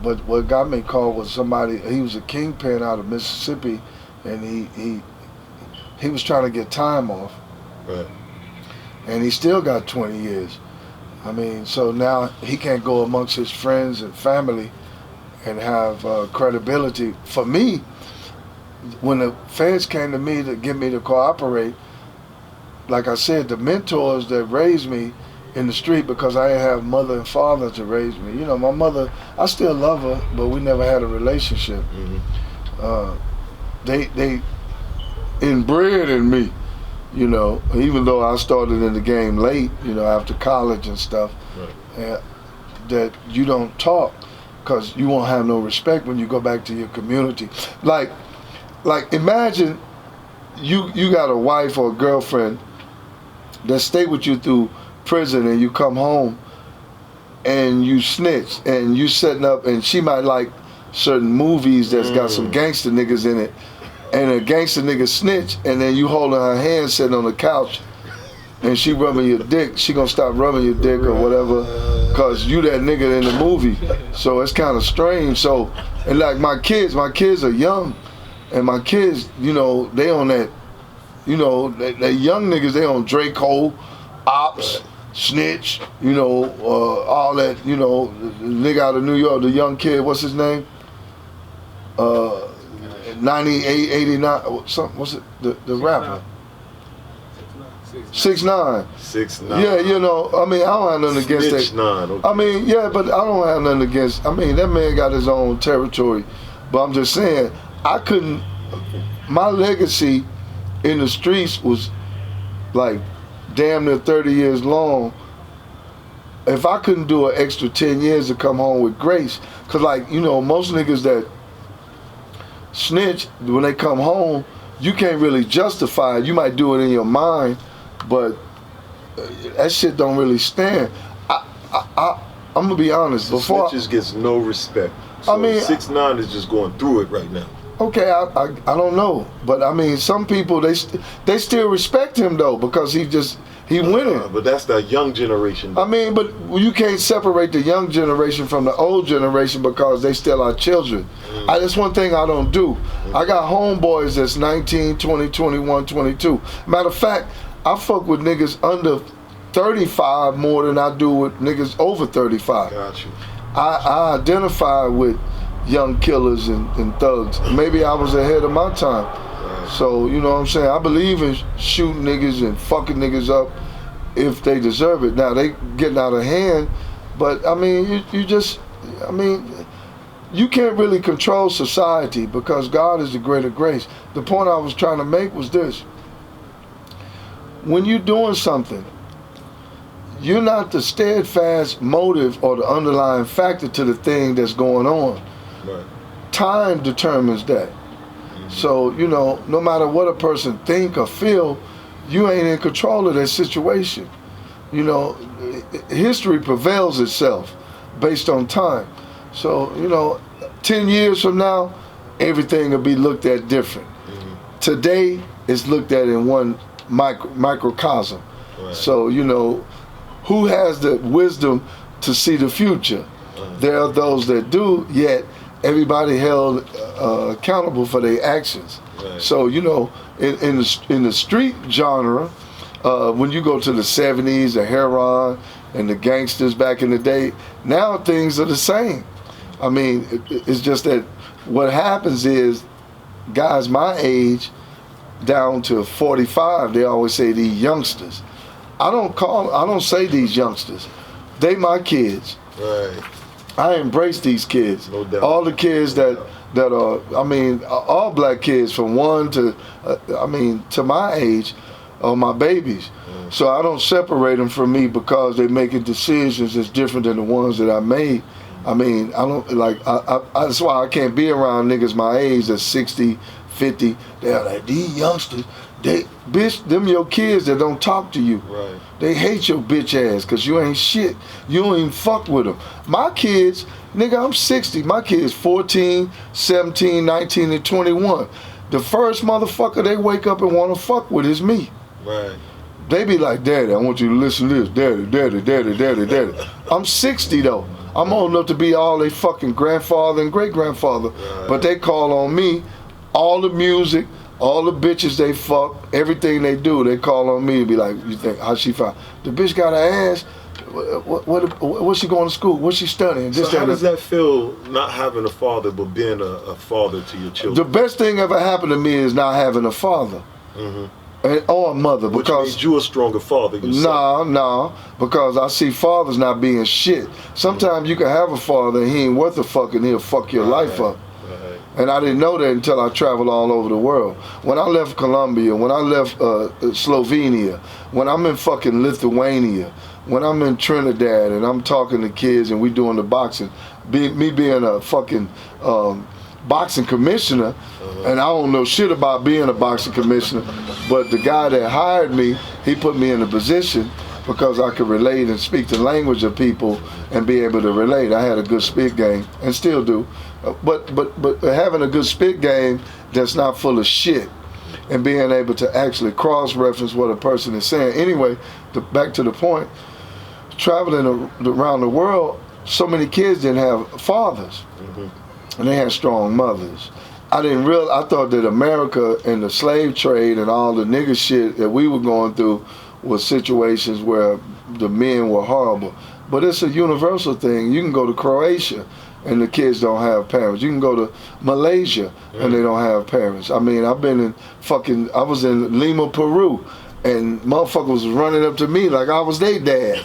Speaker 3: but what got me caught was somebody. He was a kingpin out of Mississippi, and he was trying to get time off.
Speaker 2: Right.
Speaker 3: And he still got 20 years. I mean, so now he can't go amongst his friends and family and have credibility. For me, when the feds came to me to get me to cooperate, like I said, the mentors that raised me in the street, because I didn't have mother and father to raise me. You know, my mother, I still love her, but we never had a relationship. They inbred in me, you know, even though I started in the game late, you know, after college and stuff, that you don't talk because you won't have no respect when you go back to your community. Like imagine you got a wife or a girlfriend that stay with you through prison, and you come home and you snitch and you setting up, and she might like certain movies that's got some gangster niggas in it, and a gangster nigga snitch, and then you holding her hand sitting on the couch and she rubbing your dick. She gonna stop rubbing your dick or whatever because you that nigga in the movie. So it's kind of strange. So, and like my kids are young, and my kids, you know, they on that, you know, they young niggas, they on Draco, Ops, Snitch, you know, all that, you know, the nigga out of New York, the young kid, what's his name? 98, 89, what's it, the rapper? 6ix9ine.
Speaker 2: 6ix9ine.
Speaker 3: Yeah, you know, I mean, I don't have nothing against that.
Speaker 2: 9, okay.
Speaker 3: I mean, yeah, but I don't have nothing against, I mean, that man got his own territory. But I'm just saying, I couldn't, my legacy in the streets was like damn near 30 years long. If I couldn't do an extra 10 years to come home with grace, cause like, you know, most niggas that snitch, when they come home, you can't really justify it. You might do it in your mind, but that shit don't really stand. I'm gonna be honest.
Speaker 2: So
Speaker 3: before
Speaker 2: snitches gets no respect. So
Speaker 3: I mean,
Speaker 2: 6ix9ine is just going through it right now.
Speaker 3: Okay, I don't know, but I mean, some people they still respect him though, because he winning.
Speaker 2: But that's the young generation.
Speaker 3: I mean, but you can't separate the young generation from the old generation because they still are children. That's one thing I don't do. I got homeboys that's 19, 20, 21, 22. Matter of fact, I fuck with niggas under 35 more than I do with niggas over 35.
Speaker 2: Got you.
Speaker 3: I identify with young killers and thugs. Maybe I was ahead of my time. So, you know what I'm saying? I believe in shooting niggas and fucking niggas up if they deserve it. Now, they getting out of hand, but I mean, you can't really control society because God is the greater grace. The point I was trying to make was this. When you're doing something, you're not the steadfast motive or the underlying factor to the thing that's going on.
Speaker 2: Right. Time
Speaker 3: determines that. So, you know, no matter what a person think or feel, you ain't in control of that situation. You know, history prevails itself based on time. So, you know, 10 years from now, everything will be looked at different. Today, it's looked at in one microcosm. Right. So, you know, who has the wisdom to see the future? There are those that do, yet everybody held accountable for their actions. Right. So, you know, in the street genre, when you go to the 70s, the heroin and the gangsters back in the day, now things are the same. I mean, it's just that what happens is guys my age down to 45, they always say these youngsters. I don't say these youngsters. They my kids.
Speaker 2: Right.
Speaker 3: I embrace these kids.
Speaker 2: No doubt.
Speaker 3: All the kids that are, I mean, all black kids from 1 to, to my age are my babies. So I don't separate them from me because they're making decisions that's different than the ones that I made. I mean, I don't, like, that's why I can't be around niggas my age that's 60, 50. They're like, these youngsters, bitch, them your kids that don't talk to you. Right. They hate your bitch ass because you ain't shit. You don't even fuck with them. My kids, nigga, I'm 60. My kids 14, 17, 19, and 21. The first motherfucker they wake up and want to fuck with is me. Right. They be like, Daddy, I want you to listen to this. Daddy, daddy, daddy, daddy, daddy. I'm 60 though. I'm old enough to be all they fucking grandfather and great-grandfather. Right. But they call on me, all the music, all the bitches they fuck, everything they do, they call on me and be like, you think, how she found? The bitch got her ass. What's she going to school? What's she studying?
Speaker 2: So how does that feel, not having a father, but being a father to your children?
Speaker 3: The best thing ever happened to me is not having a father. Or a mother.
Speaker 2: Which
Speaker 3: because
Speaker 2: made you a stronger father yourself.
Speaker 3: No, because I see fathers not being shit. Sometimes you can have a father and he ain't worth a fuck and he'll fuck your life up. And I didn't know that until I traveled all over the world. When I left Colombia, when I left Slovenia, when I'm in fucking Lithuania, when I'm in Trinidad and I'm talking to kids and we doing the boxing, me being a fucking boxing commissioner, and I don't know shit about being a boxing commissioner, but the guy that hired me, he put me in a position because I could relate and speak the language of people and be able to relate. I had a good spit game and still do, but having a good spit game that's not full of shit and being able to actually cross-reference what a person is saying. Anyway, back to the point, traveling around the world, so many kids didn't have fathers. And they had strong mothers. I thought that America and the slave trade and all the nigga shit that we were going through was situations where the men were horrible. But it's a universal thing. You can go to Croatia and the kids don't have parents. You can go to Malaysia and they don't have parents. I mean, I was in Lima, Peru, and motherfuckers was running up to me like I was their dad.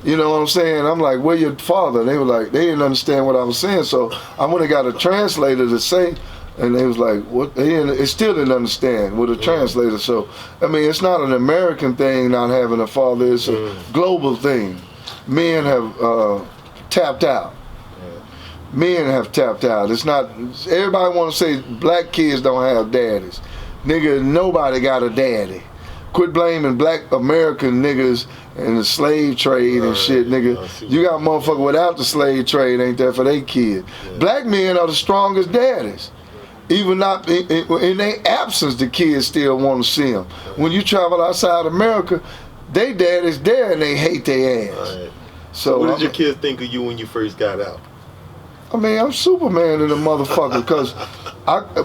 Speaker 3: You know what I'm saying? I'm like, where your father? They were like, they didn't understand what I was saying. So I went and got a translator to say, and they was like, what? They still didn't understand with a translator. So, I mean, it's not an American thing not having a father. It's a global thing. Men have tapped out. Men have tapped out. It's not, everybody want to say black kids don't have daddies. Nigga, nobody got a daddy. Quit blaming black American niggas and the slave trade and shit, nigga. You got motherfucker without the slave trade ain't there for their kid. Black men are the strongest daddies. Even not in their absence, the kids still want to see them. When you travel outside America, they daddies there and they hate their ass. So
Speaker 2: what did your kids think of you when you first got out?
Speaker 3: I mean, I'm Superman in the motherfucker because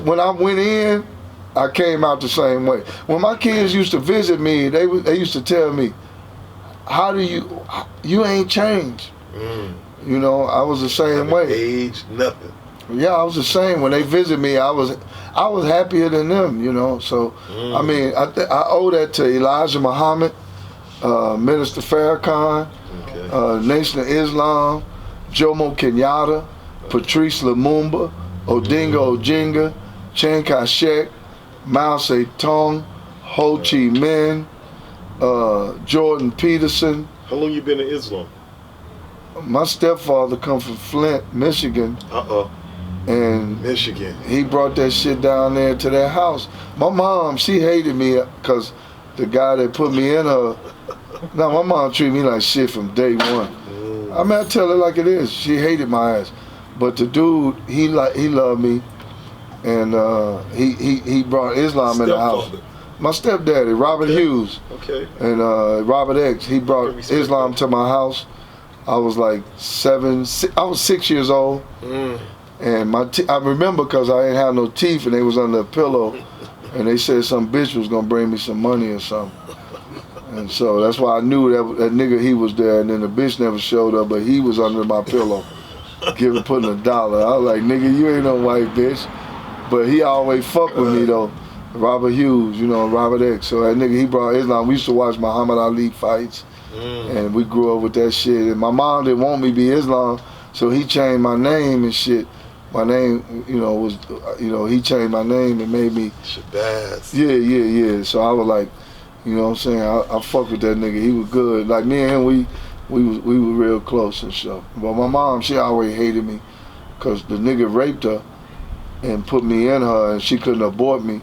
Speaker 3: when I went in, I came out the same way. When my kids used to visit me, they used to tell me, how do you ain't changed. You know, I was the same way.
Speaker 2: Age, nothing.
Speaker 3: Yeah, I was the same. When they visit me, I was happier than them, you know. So, I mean, I owe that to Elijah Muhammad, Minister Farrakhan, Nation of Islam, Jomo Kenyatta, Patrice Lumumba, Odinga Ojinga, Chiang Kai-shek, Mao Zedong, Ho Chi Minh, Jordan Peterson.
Speaker 2: How long you been in Islam?
Speaker 3: My stepfather come from Flint, Michigan. And
Speaker 2: Michigan.
Speaker 3: He brought that shit down there to their house. My mom, she hated me because the guy that put me in her, my mom treated me like shit from day one. I mean, I tell her like it is. She hated my ass. But the dude, he loved me. And he brought Islam in the house. My stepdaddy, Robert Hughes, and Robert X. He brought Islam to my house. I was like 6 years old, and I remember because I didn't have no teeth, and they was under a pillow, and they said some bitch was gonna bring me some money or something, and so that's why I knew that nigga, he was there, and then the bitch never showed up, but he was under my pillow, putting $1. I was like, nigga, you ain't no white bitch. But he always fucked with me though. Robert Hughes, you know, Robert X. So that nigga, he brought Islam. We used to watch Muhammad Ali fights. And we grew up with that shit. And my mom didn't want me to be Islam, so he changed my name and shit. My name, you know, was, you know, he changed my name and made me
Speaker 2: Shabazz.
Speaker 3: Yeah. So I was like, you know what I'm saying, I fucked with that nigga. He was good. Like me and him, we were real close and stuff. But my mom, she always hated me because the nigga raped her and put me in her, and she couldn't abort me.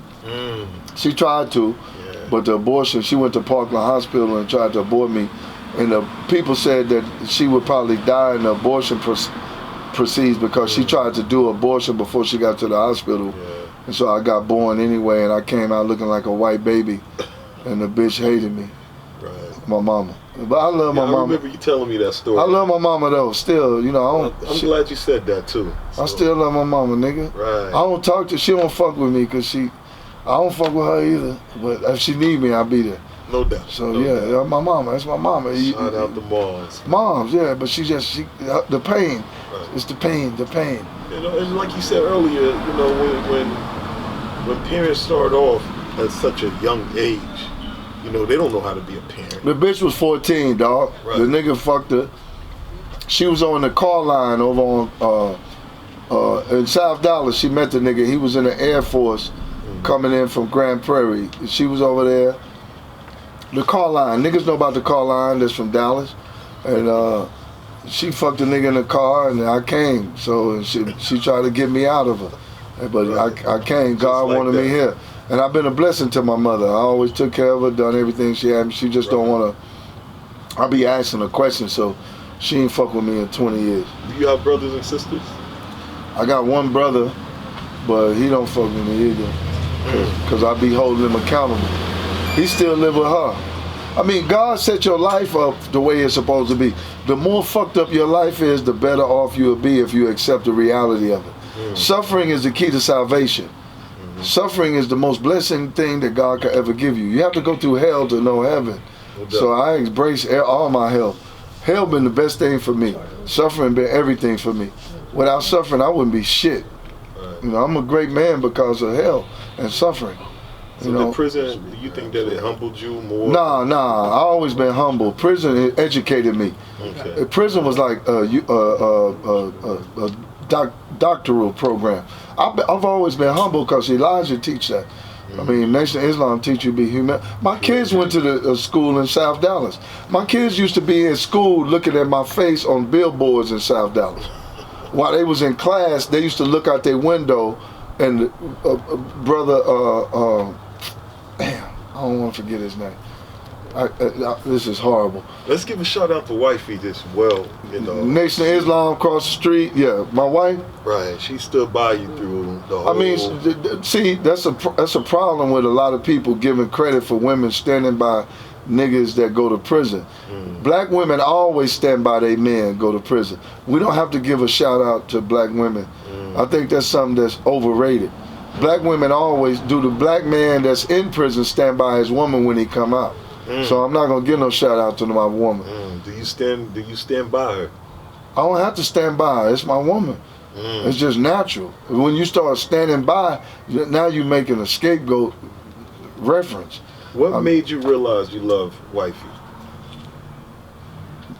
Speaker 3: She tried to, but the abortion, she went to Parkland Hospital and tried to abort me, and the people said that she would probably die in the abortion proceeds because she tried to do abortion before she got to the hospital. And so I got born anyway, and I came out looking like a white baby, and the bitch hated me. My mama. But I love my mama.
Speaker 2: I remember you telling me that story.
Speaker 3: I love my mama though, still, you know.
Speaker 2: I'm glad you said that too.
Speaker 3: I still love my mama, nigga. I don't talk to, she don't fuck with me because I don't fuck with her either. But if she need me, I'll be there.
Speaker 2: No doubt.
Speaker 3: So
Speaker 2: no
Speaker 3: yeah,
Speaker 2: doubt.
Speaker 3: my mama. That's my mama.
Speaker 2: Shout out to moms.
Speaker 3: Moms, yeah, but the pain.
Speaker 2: Right.
Speaker 3: It's the pain.
Speaker 2: You know, and like you said earlier, you know, when parents start off at such a young age, you know, they don't know how to be a parent.
Speaker 3: The bitch was 14, dog.
Speaker 2: Right.
Speaker 3: The nigga fucked her. She was on the car line over on in South Dallas. She met the nigga. He was in the Air Force coming in from Grand Prairie. She was over there. The car line. Niggas know about the car line that's from Dallas. And she fucked the nigga in the car and I came. So she tried to get me out of her. But right. I came. God like wanted me here. And I've been a blessing to my mother. I always took care of her, done everything she had. She just don't want to. I be asking her questions, so she ain't fuck with me in 20 years.
Speaker 2: Do you have brothers and sisters?
Speaker 3: I got one brother, but he don't fuck with me either. Because I be holding him accountable. He still live with her. I mean, God set your life up the way it's supposed to be. The more fucked up your life is, the better off you'll be if you accept the reality of it. Suffering is the key to salvation. Suffering is the most blessing thing that God could ever give you. You have to go through hell to know heaven. So I embrace all my hell. Hell been the best thing for me. Suffering been everything for me. Without suffering, I wouldn't be shit. You know, I'm a great man because of hell and suffering.
Speaker 2: So the prison, do you think that it humbled you more?
Speaker 3: Nah. I always been humble. Prison educated me.
Speaker 2: Okay.
Speaker 3: Prison was like a doctoral program. I've always been humble because Elijah teach that. I mean, Nation of Islam teach you to be human. My kids went to the school in South Dallas. My kids used to be in school looking at my face on billboards in South Dallas. While they was in class, they used to look out their window and brother, damn, I don't want to forget his name. This is horrible.
Speaker 2: Let's give a shout out to wifey as well. You know,
Speaker 3: Nation of Islam across the street. Yeah, my wife.
Speaker 2: Right, she stood by you through the whole.
Speaker 3: I mean, see, that's a problem with a lot of people giving credit for women standing by niggas that go to prison. Black women always stand by their men go to prison. We don't have to give a shout out to black women. I think that's something that's overrated. Black women always do. The black man that's in prison stand by his woman when he come out. So I'm not gonna give no shout out to my woman. Do you stand by her? I don't have to stand by her. It's my woman. It's just natural. When you start standing by, now you're making a scapegoat reference.
Speaker 2: What made you realize you love wifey?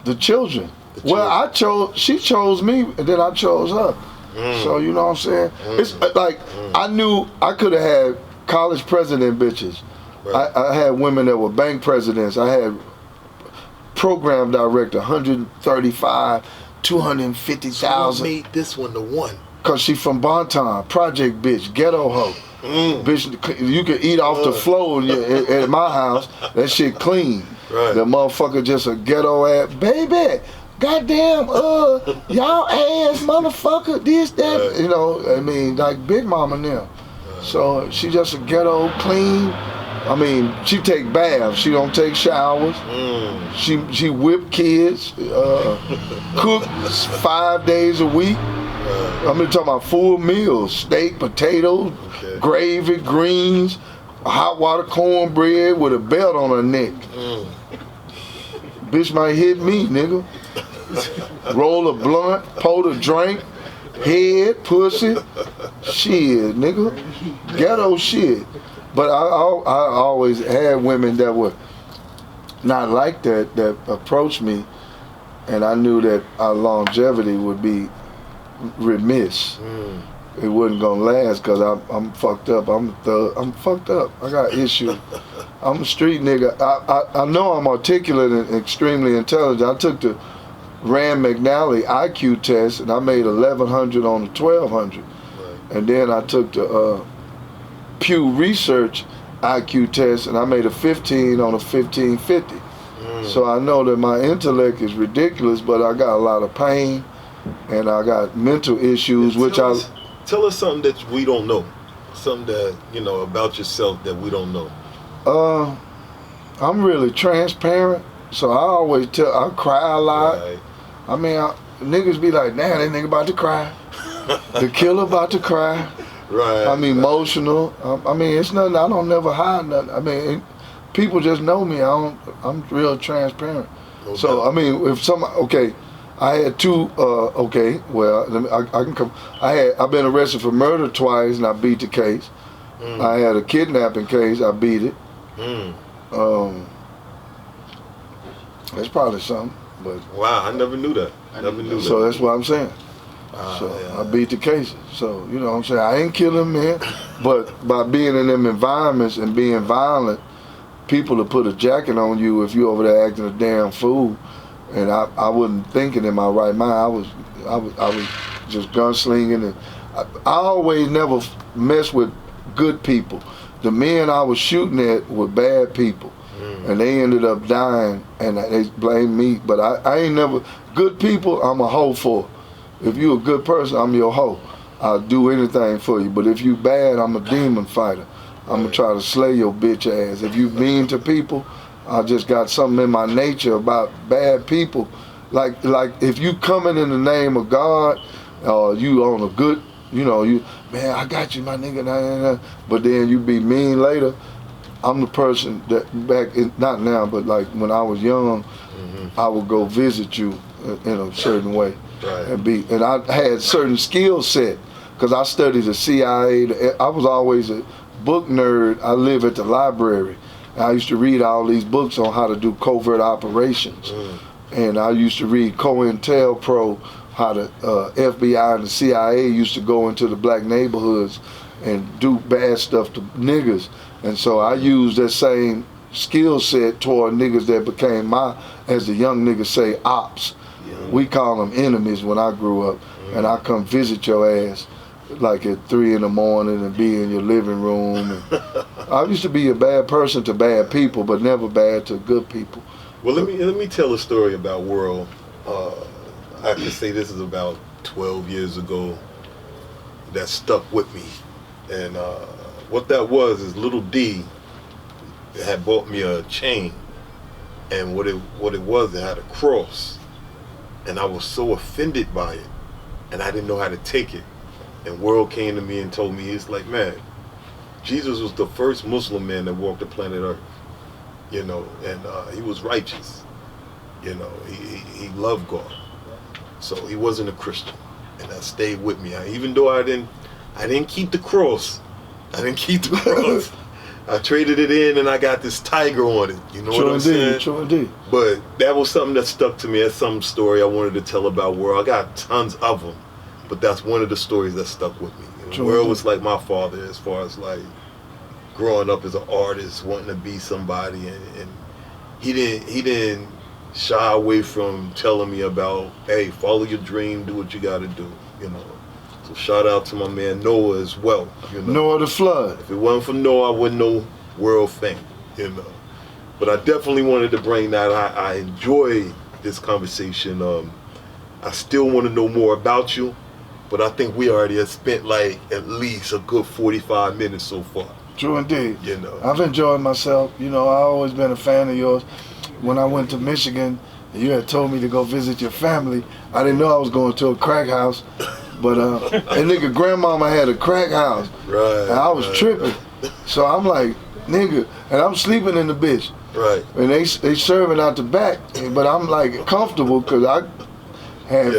Speaker 3: The children. Well, she chose me, and then I chose her. So you know what I'm saying? It's like I knew I could have had college president bitches. Right. I had women that were bank presidents. I had program director, 135, 250,000.
Speaker 2: So made this one the one.
Speaker 3: Cause she from Bonton, project bitch, ghetto hoe. Bitch, you can eat off the floor at my house. That shit clean.
Speaker 2: Right.
Speaker 3: The motherfucker just a ghetto ass baby. Goddamn, y'all ass motherfucker, this, that. Right. You know, I mean, like Big Mama now. So she just a ghetto clean. I mean, she take baths. She don't take showers. She whip kids. Cook 5 days a week. I'm talking about full meals: steak, potatoes, gravy, greens, hot water cornbread with a belt on her neck. Bitch might hit me, nigga. Roll a blunt, pour the drink, head, pussy, shit, nigga. Ghetto shit. But I always had women that were not like that approached me, and I knew that our longevity would be remiss. It wasn't gonna last because I'm fucked up. I'm fucked up. I got issues. I'm a street nigga. I know I'm articulate and extremely intelligent. I took the Rand McNally IQ test and I made 1100 on the 1200. And then I took the Pew Research IQ test and I made a 15 on a 1550. So I know that my intellect is ridiculous, but I got a lot of pain and I got mental issues,
Speaker 2: Tell us something that we don't know. Something that, you know, about yourself that we don't know.
Speaker 3: I'm really transparent, so I always I cry a lot.
Speaker 2: Right.
Speaker 3: I mean, niggas be like, damn, that nigga about to cry. The killer about to cry.
Speaker 2: Right.
Speaker 3: I'm emotional. I mean, it's nothing, I don't never hide nothing. I mean, people just know me. I'm real transparent.
Speaker 2: No
Speaker 3: So
Speaker 2: doubt.
Speaker 3: I mean, if somebody, okay, I had two. Well, I can come. I've been arrested for murder twice, and I beat the case. I had a kidnapping case. I beat it. That's probably something. But
Speaker 2: Wow, I never knew that. Never knew
Speaker 3: so
Speaker 2: that.
Speaker 3: that's what I'm saying. So
Speaker 2: Yeah.
Speaker 3: I beat the cases. So you know what I'm saying. I ain't killing men, but by being in them environments and being violent, people will put a jacket on you if you over there acting a damn fool. And I wasn't thinking in my right mind. I was just gunslinging, and I always never mess with good people. The men I was shooting at were bad people, and they ended up dying, and they blamed me. But I ain't never good people. I'm a hoe for. If you a good person, I'm your hoe. I'll do anything for you. But if you bad, I'm a demon fighter. I'm gonna try to slay your bitch ass. If you mean to people, I just got something in my nature about bad people. Like if you coming in the name of God, or you on a good, you man, I got you, my nigga. Nah. But then you be mean later. I'm the person that back in, not now, but like when I was young, I would go visit you in a certain way.
Speaker 2: Right.
Speaker 3: And I had certain skill set because I studied the CIA. I was always a book nerd. I live at the library. I used to read all these books on how to do covert operations, and I used to read COINTELPRO, how the FBI and the CIA used to go into the black neighborhoods and do bad stuff to niggas. And so I used that same skill set toward niggas that became as the young niggas say, ops. We call them enemies when I grew up, and I come visit your ass like at 3 in the morning and be in your living room. And I used to be a bad person to bad people, but never bad to good people.
Speaker 2: Well, let me tell a story about World. I can say this is about 12 years ago. That stuck with me, and what that was is Little D had bought me a chain, and what it was, it had a cross, and I was so offended by it, and I didn't know how to take it. And World came to me and told me, he's like, man, Jesus was the first Muslim man that walked the planet Earth, and he was righteous, he loved God, so he wasn't a Christian, and that stayed with me. Even though I didn't keep the cross, I traded it in, and I got this tiger on it. You know what I'm saying?
Speaker 3: True indeed.
Speaker 2: But that was something that stuck to me. That's some story I wanted to tell about World. I got tons of them, but that's one of the stories that stuck with me. World was like my father as far as like growing up as an artist, wanting to be somebody, and he didn't shy away from telling me about, hey, follow your dream, do what you got to do, So shout out to my man Noah as well.
Speaker 3: Noah the Flood.
Speaker 2: If it wasn't for Noah, I wouldn't know World Fame, But I definitely wanted to bring that. I enjoy this conversation. I still want to know more about you, but I think we already have spent like at least a good 45 minutes so far.
Speaker 3: True indeed. I've enjoyed myself. I've always been a fan of yours. When I went to Michigan, you had told me to go visit your family. I didn't know I was going to a crack house. But that nigga grandmama had a crack house,
Speaker 2: right?
Speaker 3: And I was tripping, so I'm like, nigga, and I'm sleeping in the bitch,
Speaker 2: right?
Speaker 3: And they serving out the back, but I'm like comfortable because I have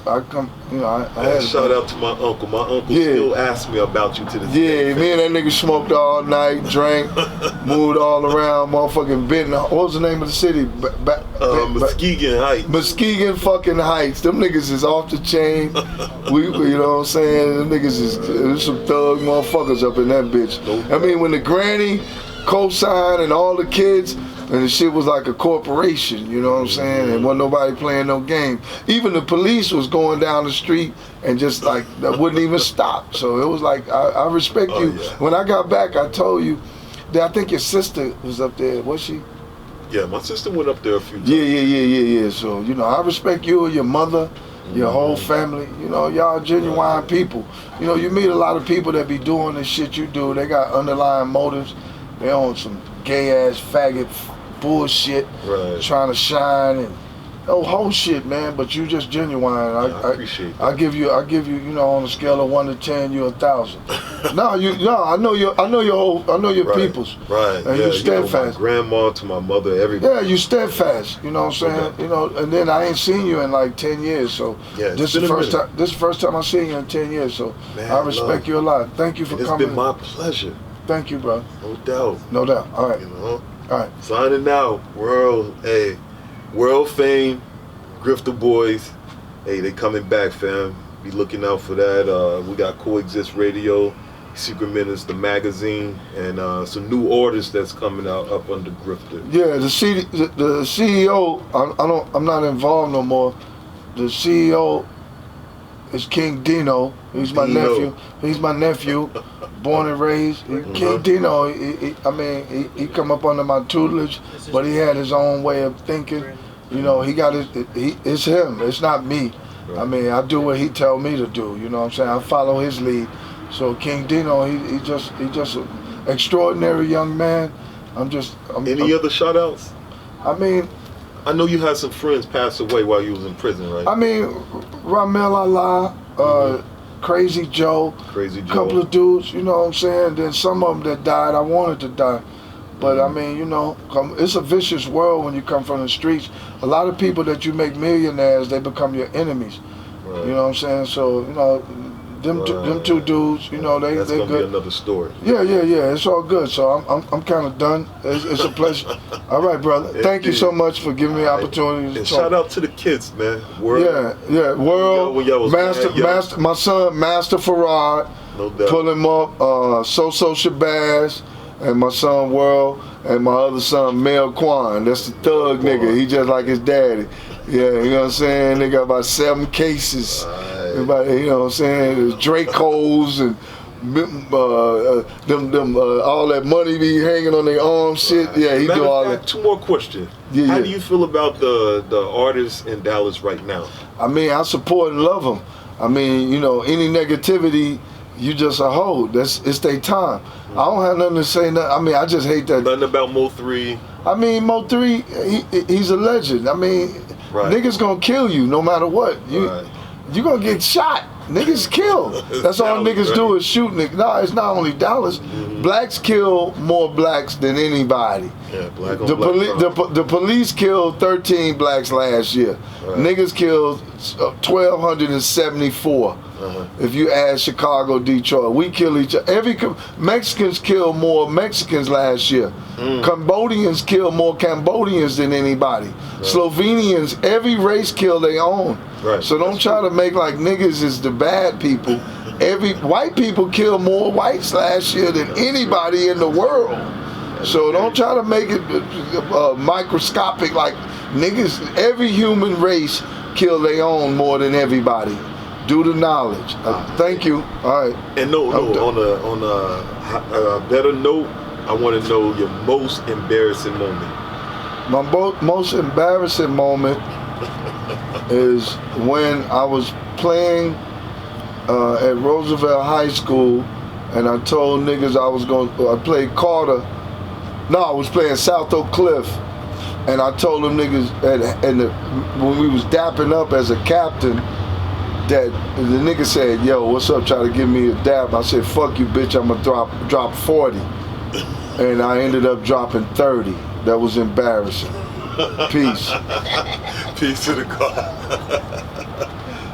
Speaker 3: I had
Speaker 2: shout out to my uncle. My uncle still asks me about you to this day.
Speaker 3: Yeah, me and that nigga smoked all night, drank, moved all around, motherfucking Benton. What was the name of the city?
Speaker 2: Muskegon Heights.
Speaker 3: Muskegon fucking Heights. Them niggas is off the chain. You know what I'm saying? Them niggas is there's some thug motherfuckers up in that bitch. I mean, when the granny co-signed and all the kids, and the shit was like a corporation, you know what I'm saying? And wasn't nobody playing no game. Even the police was going down the street and just like, that wouldn't even stop. So it was like, I respect you.
Speaker 2: Yeah.
Speaker 3: When I got back, I told you that I think your sister was up there, was she?
Speaker 2: Yeah, my sister went up there a few times.
Speaker 3: Yeah. So, I respect you and your mother, your whole family. Y'all genuine people. You meet a lot of people that be doing the shit you do. They got underlying motives. They on some gay ass faggot bullshit,
Speaker 2: right,
Speaker 3: trying to shine, and no whole shit, man. But you just genuine.
Speaker 2: I appreciate that.
Speaker 3: I give you, you know, on a scale of 1 to 10, you're 1,000. No, I know your
Speaker 2: Right.
Speaker 3: peoples.
Speaker 2: Right.
Speaker 3: And
Speaker 2: yeah,
Speaker 3: you steadfast.
Speaker 2: know, my grandma to my mother, everybody.
Speaker 3: Yeah, you steadfast. You know what I'm saying?
Speaker 2: Okay.
Speaker 3: You know, and then I ain't seen you in like 10 years. So
Speaker 2: Yeah,
Speaker 3: this is the first time. This is the first time I seen you in 10 years. So
Speaker 2: Man,
Speaker 3: I respect you a lot. Thank you for
Speaker 2: And it's
Speaker 3: coming.
Speaker 2: been my pleasure.
Speaker 3: Thank you, bro.
Speaker 2: No doubt.
Speaker 3: No doubt. All right.
Speaker 2: You know.
Speaker 3: All right.
Speaker 2: Signing out. World Fame, Grifter Boys. Hey, they coming back, fam. Be looking out for that. We got Coexist Radio, Secret Minutes, the magazine, and some new artists that's coming out up under Grifter.
Speaker 3: Yeah, the CEO. I'm not involved no more. The CEO is King Dino. He's my nephew. He's my nephew, born and raised. King Dino. He come up under my tutelage, but he had his own way of thinking. You know, he got it's him. It's not me.
Speaker 2: Right.
Speaker 3: I mean, I do what he tell me to do. You know what I'm saying? I follow his lead. So King Dino, he just an extraordinary young man.
Speaker 2: Any other shout outs?
Speaker 3: I mean,
Speaker 2: I know you had some friends pass away while you was in prison, right?
Speaker 3: I mean, Ramel Allah, Crazy Joe, couple of dudes, you know what I'm saying? Then some of them that died, I wanted to die. But I mean, you know, it's a vicious world when you come from the streets. A lot of people that you make millionaires, they become your enemies.
Speaker 2: Right.
Speaker 3: You know what I'm saying? So, you know, them two dudes, you know,
Speaker 2: That's
Speaker 3: they
Speaker 2: gonna
Speaker 3: good.
Speaker 2: be another story.
Speaker 3: Yeah. It's all good. So I'm kind of done. It's a pleasure. All right, brother. Thank you so much for giving me the opportunity to
Speaker 2: And
Speaker 3: talk.
Speaker 2: shout out to the kids, man. World.
Speaker 3: Yeah. World.
Speaker 2: When y'all was
Speaker 3: Master. My son, Master Farad.
Speaker 2: No doubt.
Speaker 3: Pull him up. So Shabazz. And my son World, and my other son Mel Quan. That's the thug nigga. He just like his daddy. Yeah, you know what I'm saying? They got about 7 cases. Everybody, you know what I'm saying? There's Dracos and all that money be hanging on their arms, shit. Yeah, he do all that.
Speaker 2: 2 more questions.
Speaker 3: Yeah.
Speaker 2: How do you feel about the artists in Dallas right now?
Speaker 3: I mean, I support and love them. I mean, you know, any negativity, you just a hoe. It's their time. I don't have nothing to say. I mean, I just hate that.
Speaker 2: Nothing about Mo3.
Speaker 3: I mean, Mo3, he's a legend. I mean, niggas gonna kill you no matter what. You gonna get shot. Niggas kill. That's all niggas do is shoot niggas. No, it's not only Dallas. Blacks kill more blacks than anybody.
Speaker 2: Yeah, black on
Speaker 3: The police killed 13 blacks last year. Niggas killed 1,274. If you add Chicago, Detroit, we kill each other. Mexicans killed more Mexicans last year. Cambodians kill more Cambodians than anybody. Slovenians, every race kill their own. So don't try to make like niggas is the bad people. White people killed more whites last year than anybody in the world. So don't try to make it microscopic like niggas. Every human race kill their own more than everybody. Due to knowledge. Thank you. All right.
Speaker 2: And on a better note, I want to know your most embarrassing moment.
Speaker 3: My most embarrassing moment is when I was playing at Roosevelt High School, and I told niggas I played Carter. No, I was playing South Oak Cliff, and I told them niggas, when we was dapping up as a captain, that the nigga said, yo, what's up, try to give me a dap. I said, fuck you, bitch, I'm gonna drop 40. And I ended up dropping 30. That was embarrassing. Peace.
Speaker 2: Peace to the car.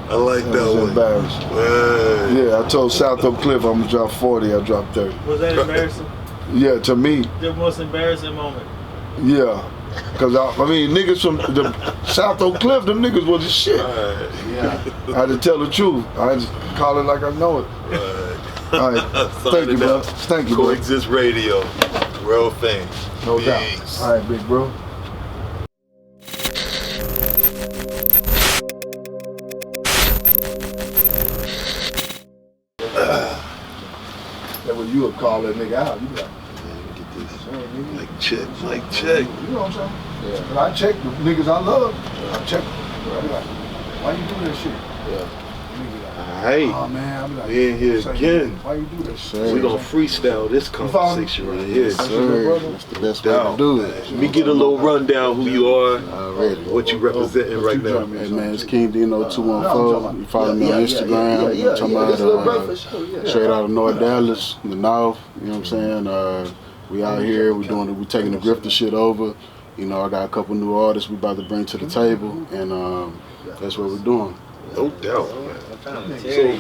Speaker 2: I like that
Speaker 3: was
Speaker 2: one.
Speaker 3: Embarrassing.
Speaker 2: Man.
Speaker 3: Yeah, I told South Oak Cliff I'm gonna drop 40, I dropped 30.
Speaker 4: Was that embarrassing?
Speaker 3: Yeah, to me.
Speaker 4: The most embarrassing moment?
Speaker 3: Yeah. Cause I mean, niggas from the South Oak Cliff, them niggas was the shit. I had to tell the truth. I had to call it like I know it. All right. Thank you, bro. Thank you, bro.
Speaker 2: Coexist Radio, World Fame.
Speaker 3: No doubt. All right, big bro. That when you would call that nigga out, you be like,
Speaker 2: Mike check.
Speaker 3: You know what I'm saying? Yeah. But I check the niggas I love. I check them. Why you doing that shit?
Speaker 2: Yeah. Hey,
Speaker 3: Oh man, I'm like,
Speaker 2: we in here
Speaker 3: say,
Speaker 2: again.
Speaker 3: Why you do this?
Speaker 2: We gonna freestyle this conversation right here.
Speaker 5: Yes, sir. That's the best way to do it.
Speaker 2: Let me get a little rundown who you are,
Speaker 5: Already.
Speaker 2: what you representing right now.
Speaker 5: Hey man, it's King Dino 214. You follow me on Instagram.
Speaker 6: Yeah,
Speaker 5: Talking about straight out of North Dallas, the North. You know what I'm saying? We out here. We taking the Grifter shit over. You know, I got a couple new artists we about to bring to the table, and that's what we're doing.
Speaker 2: No doubt, man. So,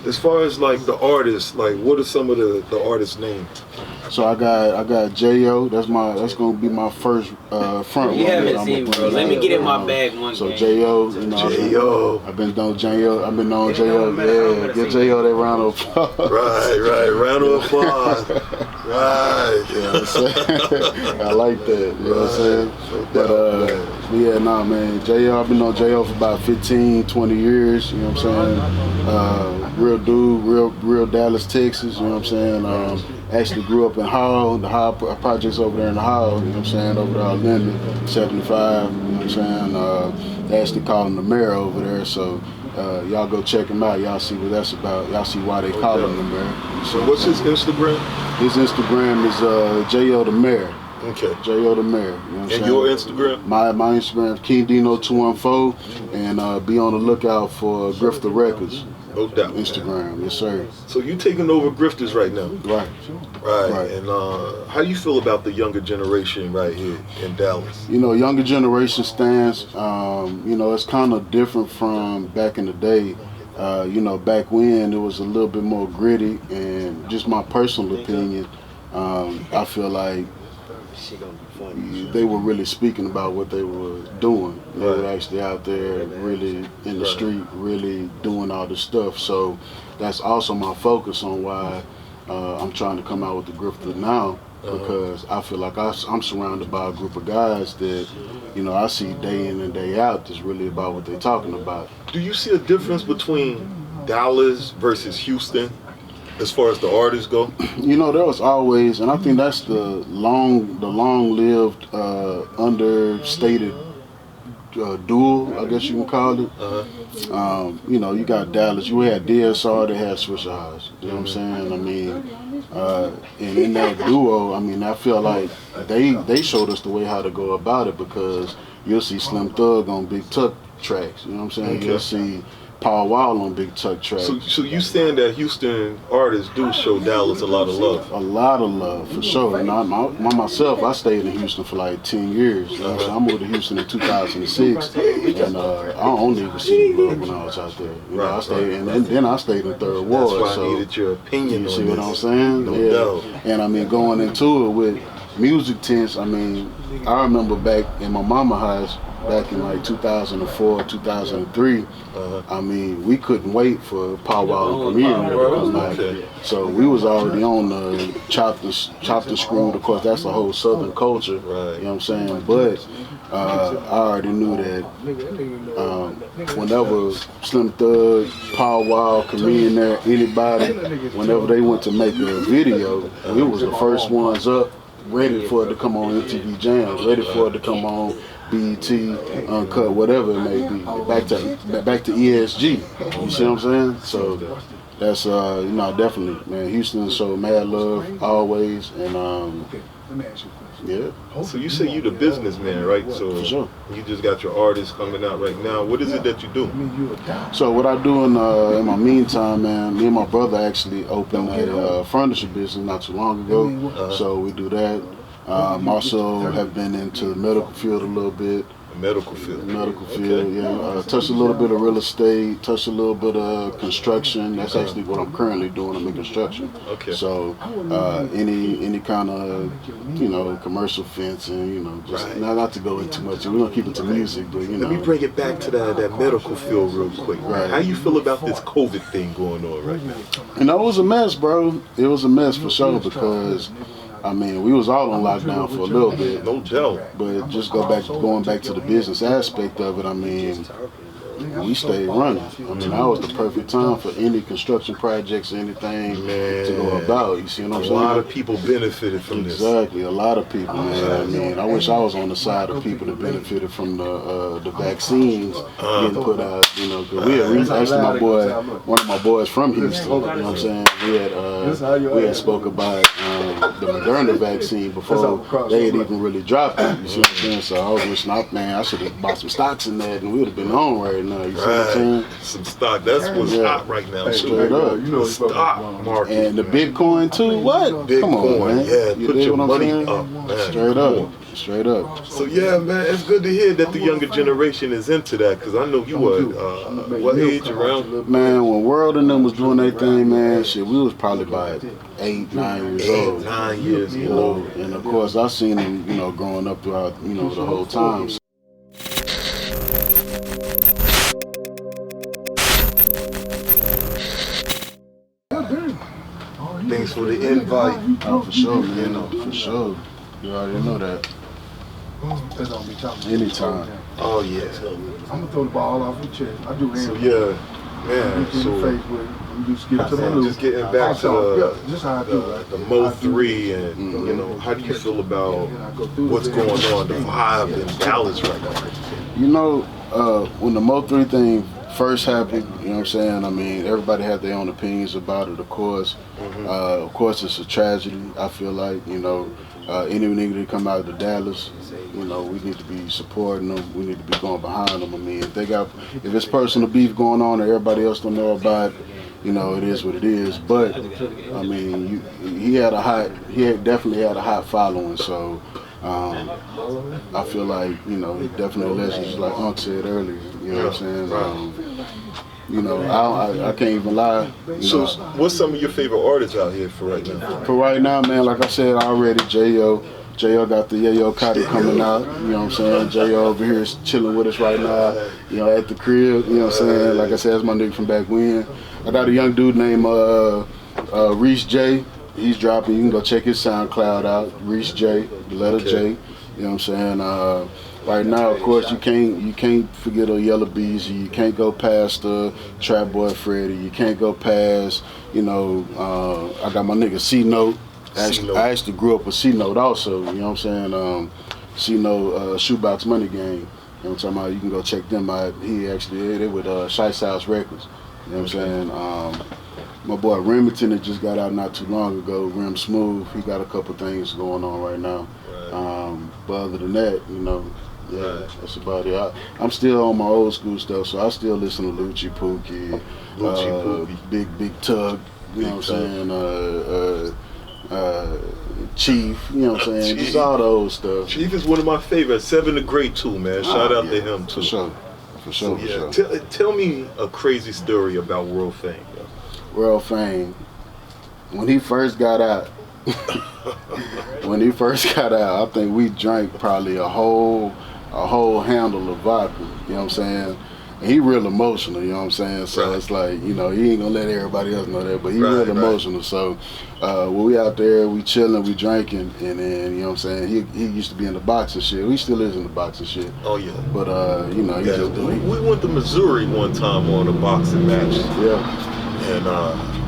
Speaker 2: as far as like the artists, like what are some of the artists' names?
Speaker 5: So I got J.E.O. That's gonna be my first front.
Speaker 6: You haven't seen, bro. Let me get in my bag one
Speaker 5: So
Speaker 6: game.
Speaker 5: J.E.O. You know,
Speaker 2: J.E.O.
Speaker 5: I've been knowing J.E.O. Yeah, give J.E.O. that round of applause.
Speaker 2: Right. Round of applause. Right.
Speaker 5: You know what I'm saying? I like that. You know what I'm saying? But yeah, nah, man. J.E.O. I've been on J.E.O. for about 15, 20 years. You know what I'm saying? Real dude, real Dallas, Texas. You know what I'm saying? Actually grew up in Hall, the Hall projects over there in the Hall. You know what I'm saying? Over there on Linden, 75. You know what I'm saying? They actually call him the mayor over there. So y'all go check him out. Y'all see what that's about. Y'all see why they call him the mayor.
Speaker 2: So what's his Instagram?
Speaker 5: His Instagram is J.E.O. the mayor.
Speaker 2: Okay.
Speaker 5: J.E.O. the mayor. You know what I'm
Speaker 2: And
Speaker 5: saying?
Speaker 2: your Instagram?
Speaker 5: My Instagram is KingDino214, and be on the lookout for Grifter Records.
Speaker 2: No doubt.
Speaker 5: Instagram, yes sir.
Speaker 2: So you taking over Grifters right now?
Speaker 5: Right.
Speaker 2: And how you feel about the younger generation right here in Dallas?
Speaker 5: You know, younger generation stance, you know, it's kind of different from back in the day. You know, back when it was a little bit more gritty, and just my personal opinion, I feel like they were really speaking about what they were doing. They were actually out there really in the street, really doing all this stuff. So that's also my focus on why I'm trying to come out with the Grifter now, because I feel like I'm surrounded by a group of guys that, you know, I see day in and day out that's really about what they're talking about.
Speaker 2: Do you see a difference between Dallas versus Houston as far as the artists go?
Speaker 5: You know, there was always, and I think that's the long-lived, understated duel, I guess you can call it. You know, you got Dallas, you had DSR, they had Swishahouse. You know what I'm saying? I mean, and in that duo, I mean, I feel like they showed us the way how to go about it, because you'll see Slim Thug on Big Tuck tracks. You know what I'm saying?
Speaker 2: Okay.
Speaker 5: You'll see Paul Wall on Big Tuck tracks.
Speaker 2: So you saying that Houston artists do show Dallas a lot of love?
Speaker 5: A lot of love, for sure. And myself, I stayed in Houston for like 10 years. You know? So I moved to Houston in 2006, and I only received love when I was out there. You know, I stayed, and then I stayed in Third Ward.
Speaker 2: That's why
Speaker 5: so
Speaker 2: I needed your opinion
Speaker 5: you
Speaker 2: on
Speaker 5: see
Speaker 2: this.
Speaker 5: what I'm saying?
Speaker 2: No
Speaker 5: Yeah.
Speaker 2: doubt.
Speaker 5: And I mean, going into it with music tents, I mean, I remember back in my mama's house, back in like 2004, 2003, I mean, we couldn't wait for Power Wall and Premiere to come out. So we was already on the chopped and screwed. Of course, that's the whole Southern culture. You know what I'm saying? But I already knew that whenever Slim Thug, Power Wall, Camille, there, anybody, whenever they went to make a video, we was the first ones up, ready for it to come on MTV Jams, ready for it to come on BET, Uncut, whatever it may be, back to ESG. You see what I'm saying? So that's you know, definitely, man. Houston showed mad love always, and
Speaker 3: Let me ask you a question.
Speaker 5: yeah.
Speaker 2: So you say you the businessman, right? So
Speaker 5: For sure.
Speaker 2: you just got your artists coming out right now. What is it that you do?
Speaker 3: I mean, you a down.
Speaker 5: So what I do in my meantime, man, me and my brother actually opened a furniture business not too long ago. So we do that. Also have been into the medical field a little bit.
Speaker 2: Medical field.
Speaker 5: Yeah. Touch a little bit of real estate, touch a little bit of construction. That's actually what I'm currently doing. I'm in construction.
Speaker 2: Okay.
Speaker 5: So any kind of, you know, commercial fencing, you know, just not to go into too much. We're gonna keep it to music, but you know.
Speaker 2: Let me bring it back to that medical field real quick.
Speaker 5: Right.
Speaker 2: How you feel about this COVID thing going on right now?
Speaker 5: You know, it was a mess, bro. It was a mess for sure, because I mean, we was all on lockdown for a little bit.
Speaker 2: No doubt.
Speaker 5: But just going back to the business aspect of it, I mean, we stayed running. I mean, that was the perfect time for any construction projects, anything to go about. You see what I'm saying?
Speaker 2: A lot of people benefited from this.
Speaker 5: Exactly, a lot of people, man. I mean, I wish I was on the side of people that benefited from the vaccines getting put out. You know, because actually one of my boys from Houston. You know what I'm saying? We had spoke about the Moderna vaccine before they had even really dropped it. You see what I'm saying? So I was wishing, I should have bought some stocks in that, and we would have been on right now. You see what I'm saying?
Speaker 2: Some stock. That's what's hot right now.
Speaker 5: Straight up.
Speaker 2: The stock market.
Speaker 5: And the Bitcoin too. What?
Speaker 2: Bitcoin,
Speaker 5: Come on, man.
Speaker 2: Yeah, put your money up, man.
Speaker 5: Straight up. Straight up.
Speaker 2: So yeah, man, it's good to hear that the younger generation is into that, because I know you were what age around?
Speaker 5: Man, when World and them was doing their thing, man, shit, we was probably about 8, 9 years old.
Speaker 2: 9 years
Speaker 5: you know, and of course I seen them, you know, growing up throughout, you know, the whole time.
Speaker 2: Thanks for the invite.
Speaker 5: Oh, for sure, man. For sure. You already know that. Anytime.
Speaker 2: Oh yeah.
Speaker 3: I'm gonna throw the ball off your chest. I do.
Speaker 2: So yeah, man. So just getting back to the Mo 3, and you know, how do you feel about what's going on, the vibe in Dallas right now?
Speaker 5: You know, when the Mo 3 thing first happened, you know what I'm saying? I mean, everybody had their own opinions about it, of course. Of course, it's a tragedy. I feel like, you know, any nigga that come out of Dallas, you know, we need to be supporting them. We need to be going behind them. I mean, if it's personal beef going on and everybody else don't know about it, you know, it is what it is. But I mean, he definitely had a hot following. So I feel like, you know, he definitely legends, just like Unc said earlier. You know what I'm saying? You know, I can't even lie.
Speaker 2: So, what's some of your favorite artists out here for right now?
Speaker 5: For right now, man, like I said already, J.O. got the Yayo Cotty coming out. You know what I'm saying? J.O. over here is chilling with us right now. You know, at the crib. You know what I'm saying? Like I said, that's my nigga from back when. I got a young dude named Reese J. He's dropping. You can go check his SoundCloud out. Reese J. The letter J. You know what I'm saying? Right now, of course, you can't forget a Yellow Beezy. You can't go past Trap Boy Freddy. You can't go past, you know, I got my nigga C.E.O. I actually grew up with C.E.O. also. You know what I'm saying? C.E.O. Shoebox Money Gang. You know what I'm talking about? You can go check them out. He actually they with Shice House Records. You know what I'm saying? My boy Remington that just got out not too long ago. Rim Smooth. He got a couple things going on right now. But other than that, you know. Yeah, that's about it. I'm still on my old school stuff, so I still listen to Lucci Pookie, Big Tug, you know what I'm saying, Chief, you know what I'm saying, just all the old stuff.
Speaker 2: Chief is one of my favorites, 7 the Great too, man. Shout out to him too.
Speaker 5: For sure.
Speaker 2: Tell me a crazy story about World Fame.
Speaker 5: World Fame, when he first got out, I think we drank probably a whole handle of vodka, you know what I'm saying? And he real emotional, you know what I'm saying? So it's like, you know, he ain't gonna let everybody else know that, but he real emotional. So when we out there, we chilling, we drinking, and then, you know what I'm saying, he used to be in the boxing shit. He still is in the boxing shit.
Speaker 2: Oh yeah.
Speaker 5: But you know,
Speaker 2: we went to Missouri one time on a boxing match.
Speaker 5: Yeah.
Speaker 2: And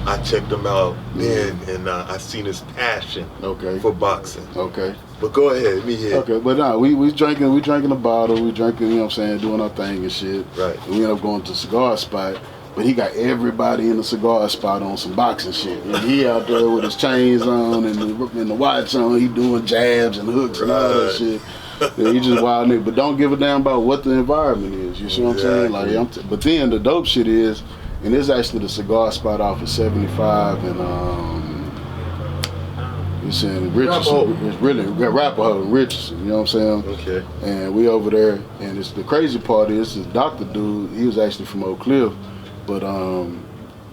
Speaker 2: I checked him out then, and I seen his passion for boxing.
Speaker 5: Okay.
Speaker 2: But go ahead, me here.
Speaker 5: Okay, but no, we drinking a bottle, we drinking, you know what I'm saying, doing our thing and shit.
Speaker 2: Right.
Speaker 5: And we end up going to the cigar spot, but he got everybody in the cigar spot on some boxing shit. And he out there with his chains on and the watch on, he doing jabs and hooks and all that shit. Yeah, he just wild nigga, but don't give a damn about what the environment is. You see what I'm saying? Like, but then the dope shit is, and it's actually the cigar spot off of 75 and it's in Richardson. It's really Rappahoe in Richardson. You know what I'm saying?
Speaker 2: Okay.
Speaker 5: And we over there, and it's the crazy part is this doctor dude. He was actually from Oak Cliff, but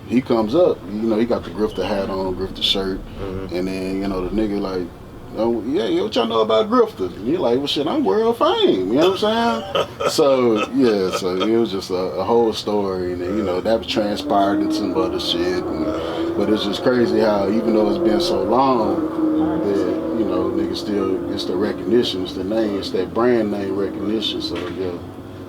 Speaker 5: he comes up. You know, he got the Grifter hat on, Grifter shirt, and then you know the nigga like, oh yeah, what y'all know about Grifter? And you're like, well shit, I'm World Fame. You know what I'm saying? So yeah, so it was just a whole story, and then, you know that was transpired into some other shit. But it's just crazy how even though it's been so long, that, you know, niggas still, it's the recognition, it's the name, it's that brand name recognition. So yeah.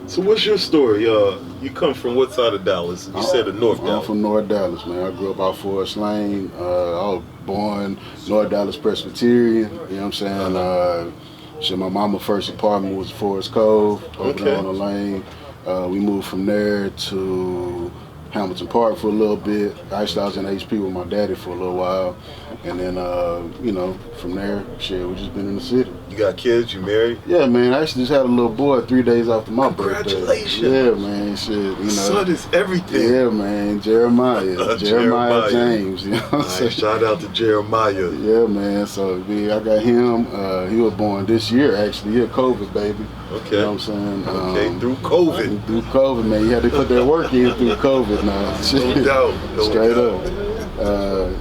Speaker 2: So what's your story? You come from what side of Dallas? You said the North Dallas.
Speaker 5: I'm from North Dallas, man. I grew up out Forest Lane. I was born North Dallas Presbyterian. You know what I'm saying? Shit, my mama's first apartment was Forest Cove over there on the lane. We moved from there to Hamilton Park for a little bit. Actually, I was in HP with my daddy for a little while. And then, you know, from there, shit, we just been in the city.
Speaker 2: You got kids? You married?
Speaker 5: Yeah, man. I actually just had a little boy 3 days after my birthday.
Speaker 2: Congratulations.
Speaker 5: Yeah, man. Shit, you know.
Speaker 2: Son is everything.
Speaker 5: Yeah, man. Jeremiah. Jeremiah James. You know what I'm saying?
Speaker 2: Shout out to Jeremiah.
Speaker 5: Yeah, man. So, yeah, I got him. He was born this year, actually. He a COVID baby.
Speaker 2: Okay.
Speaker 5: You know what I'm saying?
Speaker 2: Okay, through COVID.
Speaker 5: Through COVID, man. You had to put that work in through COVID now.
Speaker 2: No doubt. No
Speaker 5: Straight
Speaker 2: doubt.
Speaker 5: up.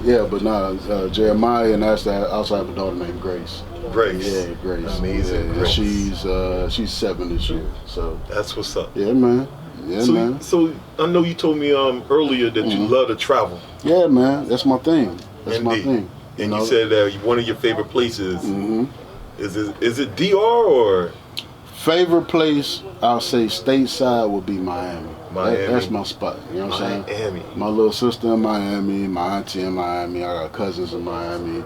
Speaker 5: Yeah, but nah, Jeremiah, and I also have a daughter named Grace.
Speaker 2: Grace.
Speaker 5: Yeah, Grace.
Speaker 2: Amazing.
Speaker 5: Yeah,
Speaker 2: Grace.
Speaker 5: she's 7 this year. So
Speaker 2: That's what's up.
Speaker 5: yeah, man. Yeah,
Speaker 2: So,
Speaker 5: man.
Speaker 2: so I know you told me earlier that you love to travel.
Speaker 5: Yeah, man. That's my thing. That's my
Speaker 2: Indeed.
Speaker 5: thing.
Speaker 2: And
Speaker 5: know?
Speaker 2: you said that one of your favorite places is it DR or
Speaker 5: Favorite place, I'll say stateside would be Miami.
Speaker 2: Miami.
Speaker 5: That's my spot. You know what I'm saying?
Speaker 2: Miami?
Speaker 5: My little sister in Miami, my auntie in Miami, I got cousins in Miami.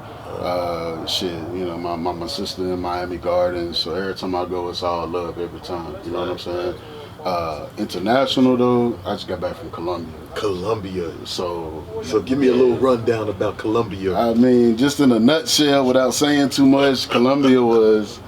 Speaker 5: Shit, you know, my sister in Miami Gardens. So every time I go, it's all love every time. You know what I'm saying? International though, I just got back from Colombia.
Speaker 2: Colombia?
Speaker 5: So
Speaker 2: give me a little rundown about Colombia.
Speaker 5: I mean, just in a nutshell, without saying too much, Colombia was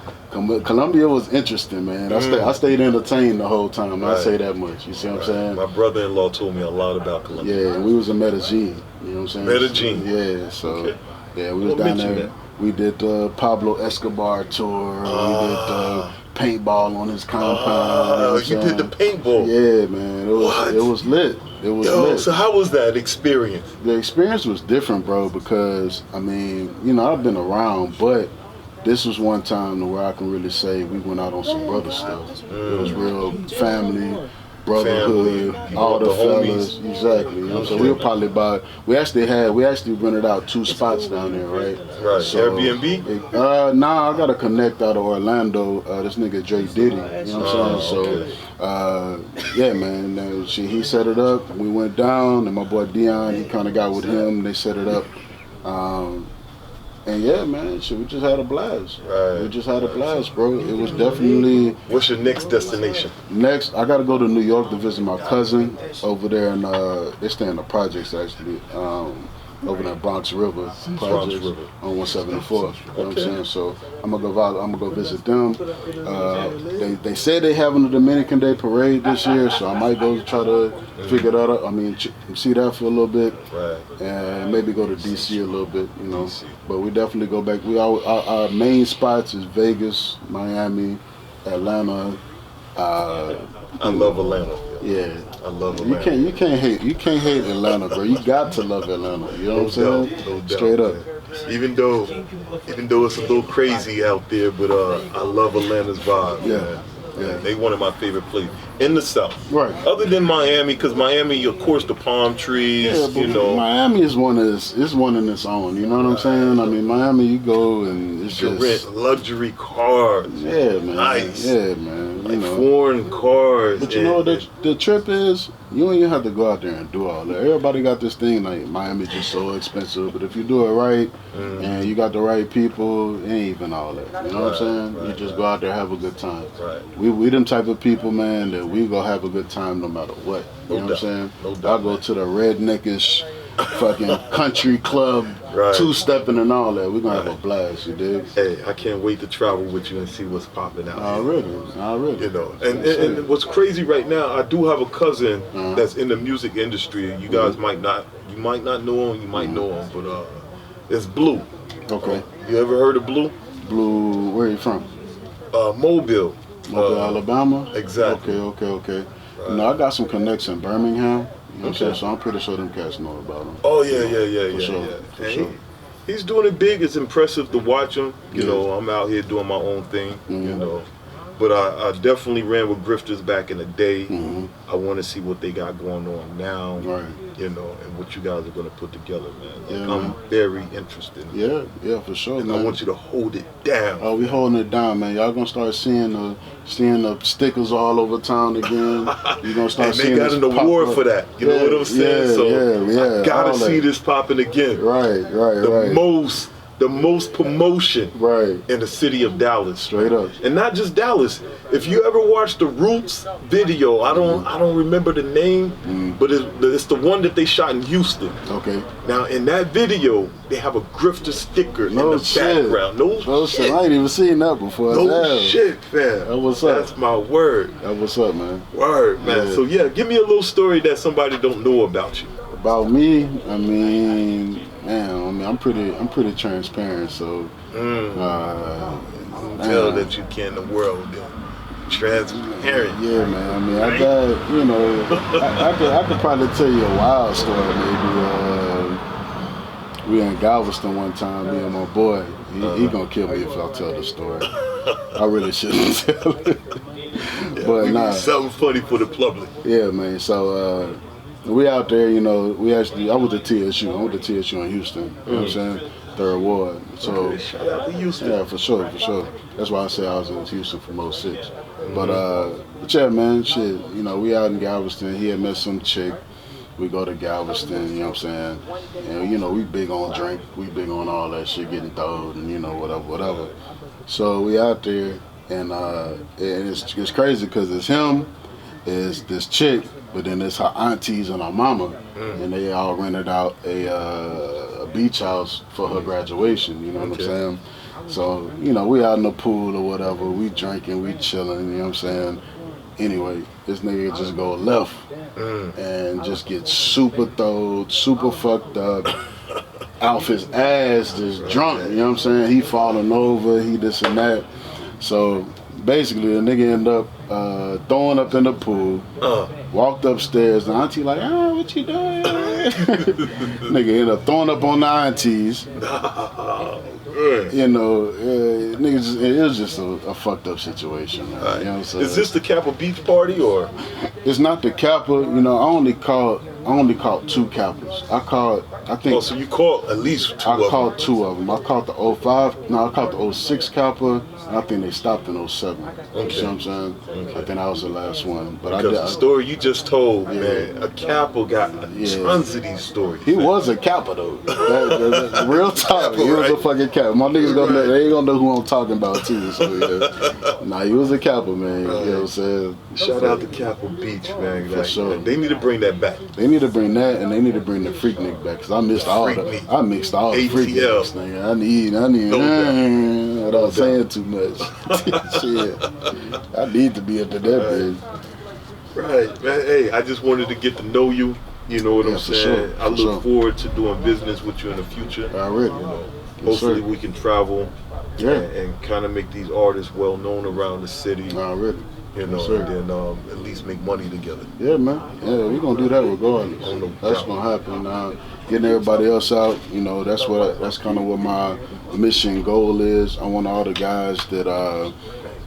Speaker 5: interesting, man. I stayed entertained the whole time.
Speaker 2: Right.
Speaker 5: I say that much. You see what I'm saying?
Speaker 2: My brother-in-law told me a lot about Colombia.
Speaker 5: Yeah, and we was in Medellin. You know what I'm saying?
Speaker 2: Medellin.
Speaker 5: Yeah, so
Speaker 2: Okay.
Speaker 5: yeah, we was
Speaker 2: Well,
Speaker 5: down
Speaker 2: mention
Speaker 5: there.
Speaker 2: that.
Speaker 5: We did the Pablo Escobar tour. We did the paintball on his compound. You know what
Speaker 2: You
Speaker 5: I'm
Speaker 2: did the
Speaker 5: saying?
Speaker 2: paintball.
Speaker 5: Yeah, man.
Speaker 2: What?
Speaker 5: It was lit. It was lit.
Speaker 2: So how was that experience?
Speaker 5: The experience was different, bro, because I mean, you know, I've been around, but this was one time to where I can really say we went out on some brother stuff. It was real family, brotherhood,
Speaker 2: Family,
Speaker 5: all the
Speaker 2: the
Speaker 5: fellas.
Speaker 2: homies.
Speaker 5: Exactly. You know, so we were probably about. We actually rented out 2 spots down there, right?
Speaker 2: Right.
Speaker 5: So,
Speaker 2: Airbnb?
Speaker 5: Nah, I got a connect out of Orlando. This nigga Dre Diddy. You know what I'm saying? So, yeah, man. He set it up. We went down, and my boy Dion, he kind of got with him. They set it up. And yeah, man, shit, we just had a blast.
Speaker 2: Right.
Speaker 5: We just had a blast, bro. It was definitely.
Speaker 2: What's your next destination?
Speaker 5: Next, I got to go to New York to visit my cousin over there, and they stay in the projects actually, over in the Bronx River projects
Speaker 2: River.
Speaker 5: on 174. You know what I'm saying? So I'm gonna go visit them. They say they having a Dominican Day parade this year, so I might go try to figure that out. I mean, see that for a little bit,
Speaker 2: Right.
Speaker 5: and maybe go to DC a little bit, you know. But we definitely go back. Our main spots is Vegas, Miami, Atlanta.
Speaker 2: I love Atlanta.
Speaker 5: Yeah,
Speaker 2: I love Atlanta.
Speaker 5: you can't hate Atlanta, bro. You got to love Atlanta. You know what I'm saying?
Speaker 2: No doubt.
Speaker 5: Straight up.
Speaker 2: Even though it's a little crazy out there, but I love Atlanta's vibe.
Speaker 5: Yeah.
Speaker 2: Man.
Speaker 5: Yeah.
Speaker 2: They one of my favorite places in the South.
Speaker 5: Right.
Speaker 2: Other than Miami, because Miami, of course, the palm trees.
Speaker 5: Yeah, but
Speaker 2: you know,
Speaker 5: Miami is one in its own. You know what I'm saying? I mean, Miami, you go and it's
Speaker 2: you can
Speaker 5: just
Speaker 2: rent luxury cars.
Speaker 5: yeah, man.
Speaker 2: Nice.
Speaker 5: Yeah, man.
Speaker 2: Like foreign cars.
Speaker 5: But you know what the trip is? You don't even have to go out there and do all that. Everybody got this thing like Miami's just so expensive, but if you do it right and you got the right people, it ain't even all that. You know what I'm saying?
Speaker 2: Right,
Speaker 5: you just go out there, have a good time.
Speaker 2: Right.
Speaker 5: We them type of people, man, that we gonna have a good time no matter what. You know what I'm saying?
Speaker 2: No doubt,
Speaker 5: I go to the redneckish fucking country club,
Speaker 2: Right.
Speaker 5: two-stepping and all that. We're gonna have a blast, you dig?
Speaker 2: Hey, I can't wait to travel with you and see what's popping out.
Speaker 5: Already.
Speaker 2: You know, and what's crazy right now, I do have a cousin that's in the music industry. You guys might not know him, you might know him, but it's Blue.
Speaker 5: Okay.
Speaker 2: You ever heard of Blue?
Speaker 5: Blue, where you from?
Speaker 2: Mobile.
Speaker 5: Mobile, Alabama?
Speaker 2: Exactly.
Speaker 5: Okay. You know, I got some connects in Birmingham. You know what I'm saying? So I'm pretty sure them cats know about him.
Speaker 2: Oh yeah.
Speaker 5: sure, for
Speaker 2: And
Speaker 5: sure.
Speaker 2: He's doing it big. It's impressive to watch him. You
Speaker 5: Yeah.
Speaker 2: know, I'm out here doing my own thing. You
Speaker 5: Mhm.
Speaker 2: know, But I definitely ran with Grifters back in the day.
Speaker 5: Mhm.
Speaker 2: I want to see what they got going on now,
Speaker 5: Right.
Speaker 2: you know, and what you guys are going to put together, man.
Speaker 5: Yeah,
Speaker 2: I'm
Speaker 5: man.
Speaker 2: very interested.
Speaker 5: Yeah, for sure,
Speaker 2: And
Speaker 5: man.
Speaker 2: I want you to hold it down.
Speaker 5: Oh, we holding it down, man. Y'all gonna start seeing the stickers all over town again. You gonna start
Speaker 2: And
Speaker 5: seeing
Speaker 2: they got
Speaker 5: this
Speaker 2: an
Speaker 5: pop
Speaker 2: award
Speaker 5: up.
Speaker 2: for that. You know what I'm saying?
Speaker 5: Yeah,
Speaker 2: So
Speaker 5: yeah.
Speaker 2: I gotta
Speaker 5: all
Speaker 2: see
Speaker 5: that.
Speaker 2: this popping again.
Speaker 5: Right.
Speaker 2: The most promotion
Speaker 5: Right.
Speaker 2: in the city of Dallas.
Speaker 5: Straight up.
Speaker 2: And not just Dallas. If you ever watched the Roots video, I don't remember the name, but it's the one that they shot in Houston.
Speaker 5: Okay.
Speaker 2: Now in that video, they have a Grifter sticker in
Speaker 5: No
Speaker 2: the
Speaker 5: shit.
Speaker 2: background. No shit.
Speaker 5: I ain't even seen that before.
Speaker 2: No
Speaker 5: Damn.
Speaker 2: shit, fam.
Speaker 5: That what's up.
Speaker 2: That's my word.
Speaker 5: That what's up, man.
Speaker 2: Word, man.
Speaker 5: Yeah.
Speaker 2: So yeah, give me a little story that somebody don't know about you.
Speaker 5: About me, I mean, I'm pretty transparent. So,
Speaker 2: Tell that you can the world, then. Transparent.
Speaker 5: yeah, man. I mean, I got, you know, I could probably tell you a wild story. Maybe we were in Galveston one time. Me and my boy. He gonna kill me if I tell the story. I really shouldn't tell it. But
Speaker 2: We
Speaker 5: nah.
Speaker 2: need something funny for the public.
Speaker 5: Yeah, man. So we out there, you know. I went to TSU. I went to TSU in Houston. You know what I'm saying? Third Ward. So
Speaker 2: Okay, shout out to Houston.
Speaker 5: yeah, for sure. That's why I say I was in Houston from 06. But yeah, man, shit. You know, we out in Galveston. He had met some chick. We go to Galveston. You know what I'm saying? And you know, we big on drink. We big on all that shit, getting throwed and you know whatever. So we out there, and it's crazy because it's him, it's this chick, but then it's her aunties and her mama, and they all rented out a beach house for her graduation. You know what I'm saying? So you know, we out in the pool or whatever, we drinking, we chilling. You know what I'm saying? Anyway, this nigga just go left and just get super throwed, super fucked up, off his ass, just drunk. You know what I'm saying? He falling over, he this and that. So basically, the nigga end up throwing up in the pool. Walked upstairs. The auntie like, what you doing? Nigga end up throwing up on the aunties. You know, niggas. It was just a fucked up situation, man. You know what I'm saying?
Speaker 2: Is this the Kappa Beach party or?
Speaker 5: It's not the Kappa. You know, I only caught 2 Kappas. I think.
Speaker 2: Oh, so you caught at least 2
Speaker 5: I
Speaker 2: of them.
Speaker 5: caught 2 of them. I caught the 05. No, I caught the 06 Kappa. And I think they stopped in 07. You see what I'm saying? I think that was the last one. But
Speaker 2: Because the story you just told, man, a Kappa got
Speaker 5: Yeah.
Speaker 2: tons of these stories.
Speaker 5: He was a Kappa though. That real talk. He was a
Speaker 2: Right.
Speaker 5: fucking Kappa. My niggas gonna know, they ain't gonna know who I'm talking about too. So yeah. Nah, he was a Kappa, man. You know what I'm saying?
Speaker 2: Shout out to Kappa Beach, man.
Speaker 5: For
Speaker 2: Like,
Speaker 5: sure.
Speaker 2: They need to bring that back.
Speaker 5: They need to bring that, and they need to bring the freak nigga back, cause I missed all
Speaker 2: Freak
Speaker 5: the,
Speaker 2: Nick.
Speaker 5: I mixed all the freak
Speaker 2: ATL.
Speaker 5: niggas, nigga. I need, without saying too much. Shit, I need to be up to that, bitch.
Speaker 2: Right, man. Hey, I just wanted to get to know you. You know what
Speaker 5: Yeah,
Speaker 2: I'm
Speaker 5: for
Speaker 2: saying?
Speaker 5: sure,
Speaker 2: I
Speaker 5: for
Speaker 2: look
Speaker 5: sure.
Speaker 2: forward to doing business with you in the future.
Speaker 5: Already, yes,
Speaker 2: Hopefully
Speaker 5: sir.
Speaker 2: we can travel
Speaker 5: Yeah.
Speaker 2: and kind of make these artists well known around the city.
Speaker 5: Already.
Speaker 2: You know,
Speaker 5: Yes, sir.
Speaker 2: and then at least make money together.
Speaker 5: Yeah, man. Yeah, we gonna do that regardless.
Speaker 2: Oh, no
Speaker 5: That's
Speaker 2: doubt.
Speaker 5: gonna happen. Getting everybody else out, you know, that's kind of what my mission goal is. I want all the guys that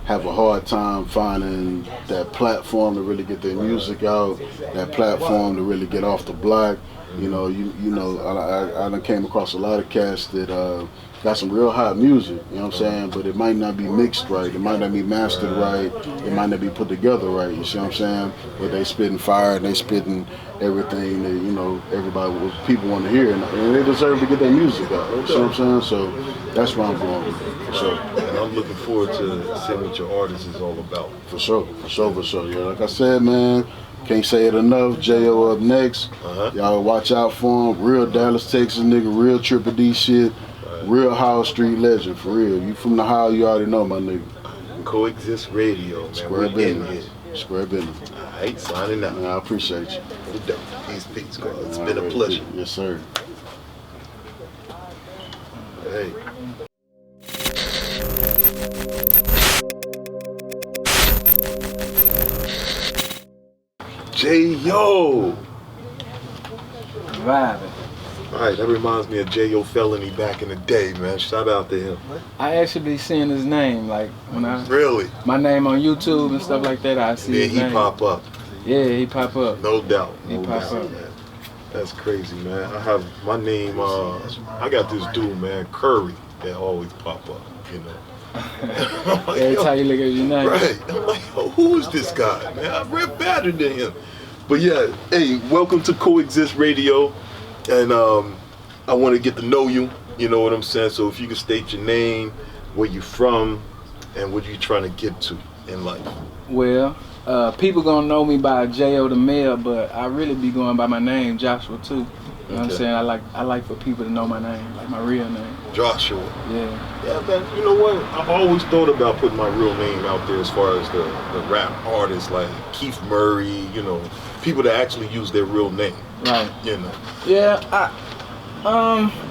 Speaker 5: have a hard time finding that platform to really get their music out, that platform to really get off the block. You know, I done came across a lot of cats that got some real hot music, you know what I'm saying? But it might not be mixed right, it might not be mastered right, it might not be put together right, you see what I'm saying? But they spitting fire and they spitting everything that, you know, people want to hear, and they deserve to get their music out, you see what I'm saying? So that's where I'm going with it, for sure.
Speaker 2: And I'm looking forward to seeing what your artist is all about.
Speaker 5: For sure. Yeah, like I said, man, can't say it enough. J.O. up next. Y'all watch out for him. Real Dallas, Texas nigga, real Triple D shit. Real Howard Street legend, for real. You from the How, you already know, my nigga.
Speaker 2: Coexist Radio, man.
Speaker 5: Square
Speaker 2: We're in
Speaker 5: business.
Speaker 2: here.
Speaker 5: Square business.
Speaker 2: All right, signing out.
Speaker 5: Man, I appreciate you.
Speaker 2: No doubt. Peace, God. It's
Speaker 5: All
Speaker 2: been a
Speaker 5: right,
Speaker 2: pleasure.
Speaker 5: Yes, sir.
Speaker 2: Hey. J.O.
Speaker 6: Vibing.
Speaker 2: All right, that reminds me of J.O. Felony back in the day, man. Shout out to him.
Speaker 7: I actually be seeing his name, like when I
Speaker 2: Really?
Speaker 7: my name on YouTube and stuff like that. I see
Speaker 2: Then
Speaker 7: his
Speaker 2: he
Speaker 7: name.
Speaker 2: pop up.
Speaker 7: Yeah, he pop up.
Speaker 2: No doubt.
Speaker 7: He
Speaker 2: No
Speaker 7: pop
Speaker 2: doubt,
Speaker 7: up.
Speaker 2: man. That's crazy, man. I have my name. I got this dude, man, Curry, that always pop up. You know. Like,
Speaker 7: Every time you look at your name.
Speaker 2: right. I'm like, yo, who is this guy, man? I rap better than him. But yeah, hey, welcome to Coexist Radio, and I want to get to know you. You know what I'm saying? So if you can state your name, where you from, and what you trying to get to in life.
Speaker 7: Well, people gonna know me by J.O. the Mayor, but I really be going by my name, Joshua too. You know what I'm saying? I like for people to know my name, like my real name.
Speaker 2: Joshua.
Speaker 7: Yeah.
Speaker 2: Yeah, man. You know what? I've always thought about putting my real name out there as far as the rap artists like Keith Murray. You know, people that actually use their real name.
Speaker 7: Right.
Speaker 2: You know.
Speaker 7: Yeah.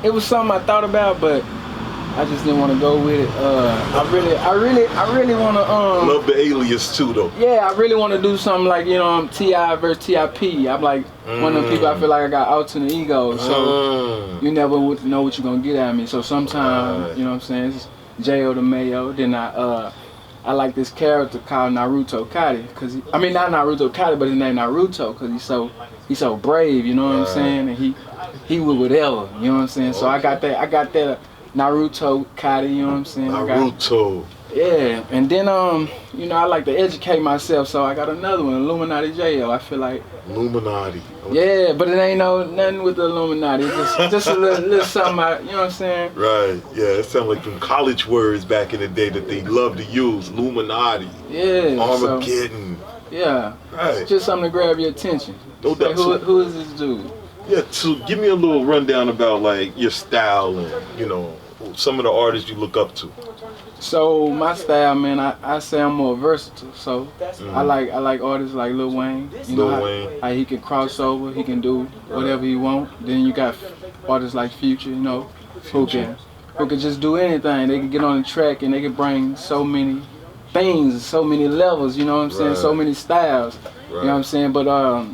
Speaker 7: It was something I thought about, but I just didn't want to go with it. I really want to.
Speaker 2: Love the alias too, though.
Speaker 7: Yeah, I really want to do something like, you know, T.I. versus T.I.P. I'm like one of them people I feel like I got alternate ego, so you never would know what you're gonna get at me. So sometimes, you know what I'm saying, it's J.O. the Mayo. Then I like this character called Naruto Kati, cause I mean not Naruto Kati, but his name Naruto, cause he's so brave. You know what I'm saying, and he would whatever. You know what I'm saying. So I got that. Naruto Kati, you know what I'm saying?
Speaker 2: Naruto.
Speaker 7: Yeah, and then you know, I like to educate myself, so I got another one, Illuminati J.O. I feel like
Speaker 2: Illuminati.
Speaker 7: yeah, but it ain't nothing with the Illuminati. It's just a little something. You know what I'm saying?
Speaker 2: Right. Yeah, it sounds like them college words back in the day that they love to use. Illuminati.
Speaker 7: Yeah.
Speaker 2: Armageddon.
Speaker 7: Yeah.
Speaker 2: Right.
Speaker 7: It's just something to grab your attention.
Speaker 2: No doubt.
Speaker 7: Like, who is this dude?
Speaker 2: Yeah. So give me a little rundown about like your style and some of the artists you look up to.
Speaker 7: So my style, man, I say I'm more versatile. So I like artists like Lil Wayne. You know how he can cross over, he can do whatever he want. Then you got artists like Future, you know, who can just do anything. They can get on the track and they can bring so many things, so many levels. You know what I'm saying? So many styles. You know what I'm saying? But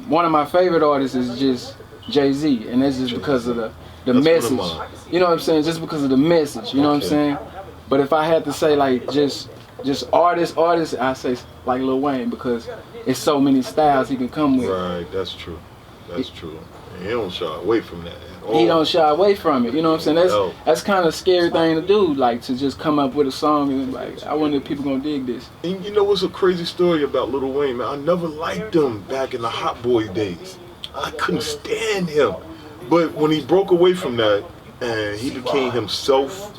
Speaker 7: one of my favorite artists is just Jay-Z, and that's just because of the message. You know what I'm saying? Just because of the message. You know what I'm saying? But if I had to say like just artists, I say like Lil Wayne, because it's so many styles he can come with.
Speaker 2: Right, that's true. That's true. And he don't shy away from that at all.
Speaker 7: He don't shy away from it. You know what I'm saying? That's kind of a scary thing to do, like to just come up with a song and like, I wonder if people gonna dig this.
Speaker 2: And you know what's a crazy story about Lil Wayne, man? I never liked him back in the Hot Boy days. I couldn't stand him. But when he broke away from that and he became himself,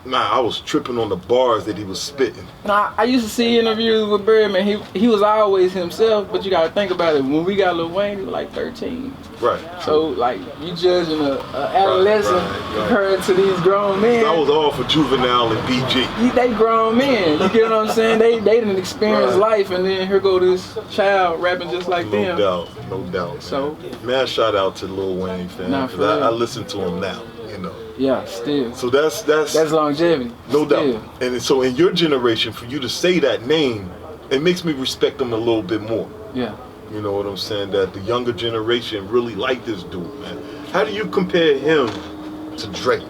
Speaker 2: I was tripping on the bars that he was spitting.
Speaker 7: Nah, I used to see interviews with Birdman. He was always himself, but you gotta think about it. When we got Lil Wayne, he was like 13.
Speaker 2: Right.
Speaker 7: So like you judging a adolescent compared to these grown men.
Speaker 2: I was all for Juvenile and BG.
Speaker 7: They grown men. You get what I'm saying? They didn't experience life, and then here go this child rapping just like them.
Speaker 2: No doubt. Man.
Speaker 7: So
Speaker 2: man, shout out to Lil Wayne, fam. I listen to him now. You know.
Speaker 7: Yeah, still.
Speaker 2: So that's
Speaker 7: longevity.
Speaker 2: No doubt. And so in your generation, for you to say that name, it makes me respect him a little bit more.
Speaker 7: Yeah.
Speaker 2: You know what I'm saying? That the younger generation really like this dude, man. How do you compare him to Drake?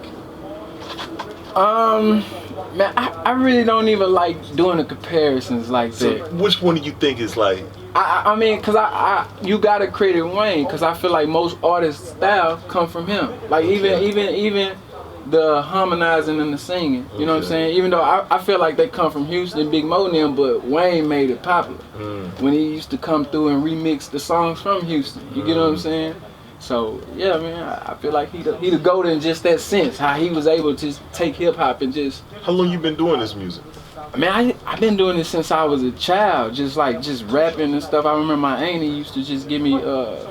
Speaker 7: Man, I really don't even like doing the comparisons like that.
Speaker 2: So which one do you think is like?
Speaker 7: I mean, cause you gotta credit Wayne, cause I feel like most artists' style come from him. Like even the harmonizing and the singing. You know what I'm saying? Even though I feel like they come from Houston, Big Mo and them, but Wayne made it popular when he used to come through and remix the songs from Houston. You get what I'm saying? So yeah, man, I feel like he the GOAT in just that sense. How he was able to take hip hop and just.
Speaker 2: How long you been doing this music?
Speaker 7: Man, I've been doing this since I was a child, just rapping and stuff. I remember my auntie used to just give me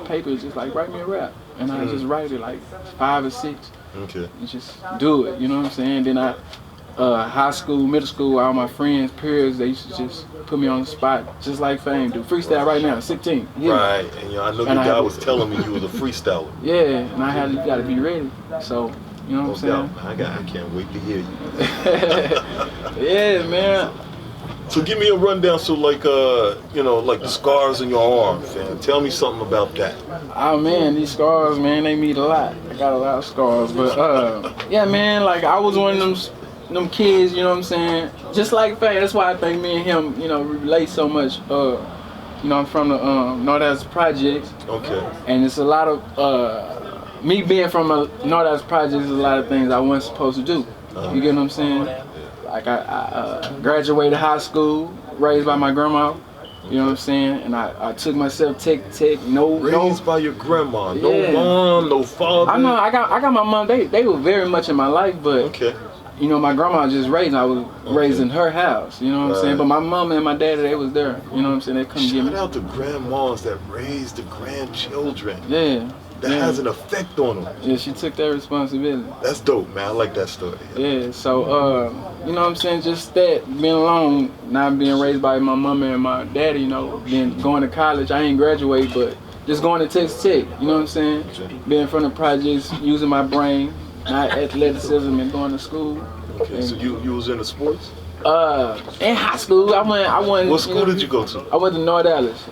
Speaker 7: papers, just like write me a rap, and I just write it like 5 or 6.
Speaker 2: Okay.
Speaker 7: And just do it, you know what I'm saying? Then high school, middle school, all my friends, peers, they used to just put me on the spot, just like Fame do. Freestyle right now, 16. Yeah.
Speaker 2: Right, and I know your guy was telling me you was a freestyler.
Speaker 7: Yeah, and you gotta be ready. So. You know what I'm saying?
Speaker 2: I can't wait to hear you.
Speaker 7: Yeah, man.
Speaker 2: So give me a rundown. So like like the scars on your arm, fam. Tell me something about that.
Speaker 7: Oh man, these scars, man, they mean a lot. I got a lot of scars, but yeah, man, like I was one of them kids, you know what I'm saying? Just like Faye, that's why I think me and him, relate so much. I'm from the North Projects.
Speaker 2: Okay.
Speaker 7: And it's a lot of me being from a North Projects is a lot of things I wasn't supposed to do. You get what I'm saying? Like I graduated high school, raised by my grandma. You know what I'm saying? And I took myself
Speaker 2: Raised by your grandma, no mom, no father.
Speaker 7: I know I got my mom. They were very much in my life, but
Speaker 2: okay.
Speaker 7: My grandma just raised. I was raised in her house. You know what I'm saying? But my mom and my daddy, they was there. You know what I'm saying? They couldn't get me.
Speaker 2: Shout out to grandmas that raised the grandchildren.
Speaker 7: Yeah.
Speaker 2: That has an effect on them.
Speaker 7: Yeah, she took that responsibility.
Speaker 2: That's dope, man. I like that story.
Speaker 7: Yeah, so, you know what I'm saying? Just that, being alone, not being raised by my mama and my daddy, then going to college. I ain't graduate, but just going to Texas Tech, you know what I'm saying? Being from the projects, using my brain, not athleticism, and going to school.
Speaker 2: Okay, so you was into sports?
Speaker 7: In high school, I went.
Speaker 2: What school did you go to?
Speaker 7: I went to North Dallas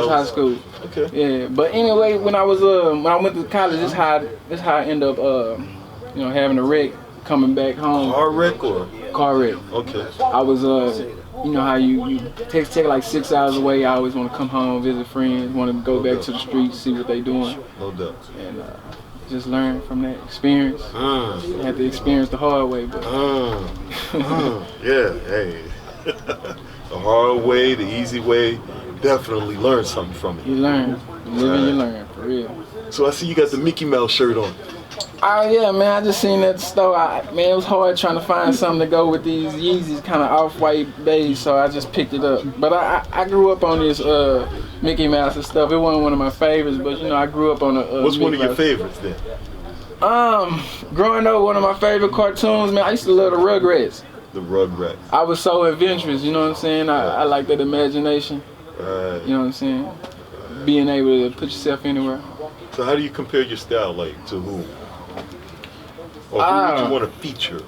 Speaker 7: High School.
Speaker 2: Okay.
Speaker 7: Yeah, but anyway, when I went to college, this how I ended up, having a wreck coming back home.
Speaker 2: Car wreck or?
Speaker 7: Car wreck.
Speaker 2: Okay.
Speaker 7: I was, how you take like 6 hours away. I always want to come home, visit friends, want to go back to the streets, see what they doing.
Speaker 2: No doubt.
Speaker 7: And just learn from that experience. I had to experience the hard way, but.
Speaker 2: Yeah, hey. The hard way, the easy way, definitely learn something from it.
Speaker 7: You learn. You live and you learn, for real.
Speaker 2: So I see you got the Mickey Mouse shirt on.
Speaker 7: Oh yeah, man, I just seen that at the store. Man, it was hard trying to find something to go with these Yeezys, kind of off-white beige, so I just picked it up. But I grew up on this Mickey Mouse and stuff. It wasn't one of my favorites, but I grew up on a
Speaker 2: What's
Speaker 7: Mickey
Speaker 2: one of your
Speaker 7: Mouse.
Speaker 2: favorites then?
Speaker 7: Growing up, one of my favorite cartoons, man, I used to love the Rugrats.
Speaker 2: The Rugrats.
Speaker 7: I was so adventurous, you know what I'm saying? I like that imagination.
Speaker 2: Right.
Speaker 7: You know what I'm saying? Being able to put yourself anywhere.
Speaker 2: So how do you compare your style, like, to who? Or who would you want to feature?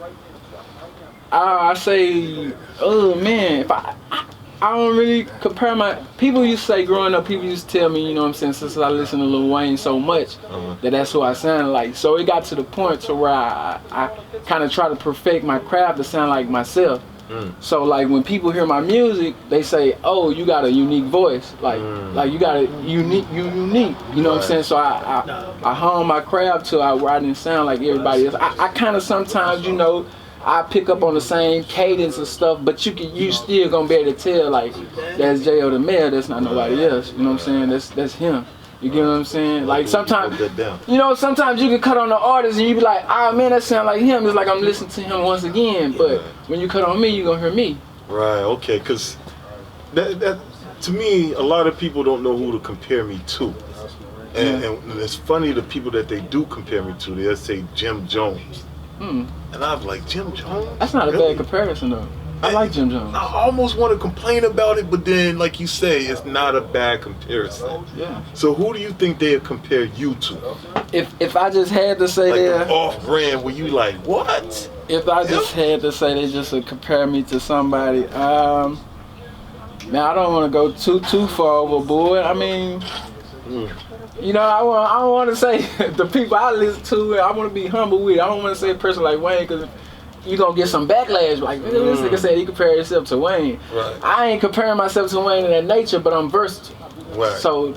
Speaker 7: I say, oh man, if I don't really compare people used to say growing up, people used to tell me, you know what I'm saying, since I listen to Lil Wayne so much, that's who I sounded like. So it got to the point to where I kind of try to perfect my craft to sound like myself. So like when people hear my music, they say, oh, you got a unique voice. Like you got a unique, you know what I'm saying? So I hone my craft to where I didn't sound like everybody else. I kind of sometimes, I pick up on the same cadence and stuff, but you still gonna be able to tell like that's J.O. the Mayor, that's not nobody else. You know what I'm saying? That's him. You get what I'm saying? Like sometimes, sometimes you can cut on the artist and you be like, ah man, that sound like him. It's like I'm listening to him once again. But when you cut on me, you gonna hear me.
Speaker 2: Right. Okay. Cause that to me, a lot of people don't know who to compare me to, and it's funny the people that they do compare me to. They'll say Jim Jones. And I'm like, Jim Jones?
Speaker 7: That's not a bad comparison though. I like Jim Jones.
Speaker 2: I almost want to complain about it, but then, like you say, it's not a bad comparison.
Speaker 7: Yeah.
Speaker 2: So who do you think they'll compare you to?
Speaker 7: If I just had to say
Speaker 2: like off-brand, where you like, what?
Speaker 7: If I just had to say they just would compare me to somebody, man, I don't want to go too far overboard. I mean, I don't want to say the people I listen to. I want to be humble with. I don't want to say a person like Wayne because you're going to get some backlash. Like, this nigga said he compared himself to Wayne.
Speaker 2: Right.
Speaker 7: I ain't comparing myself to Wayne in that nature, but I'm versatile.
Speaker 2: Right.
Speaker 7: So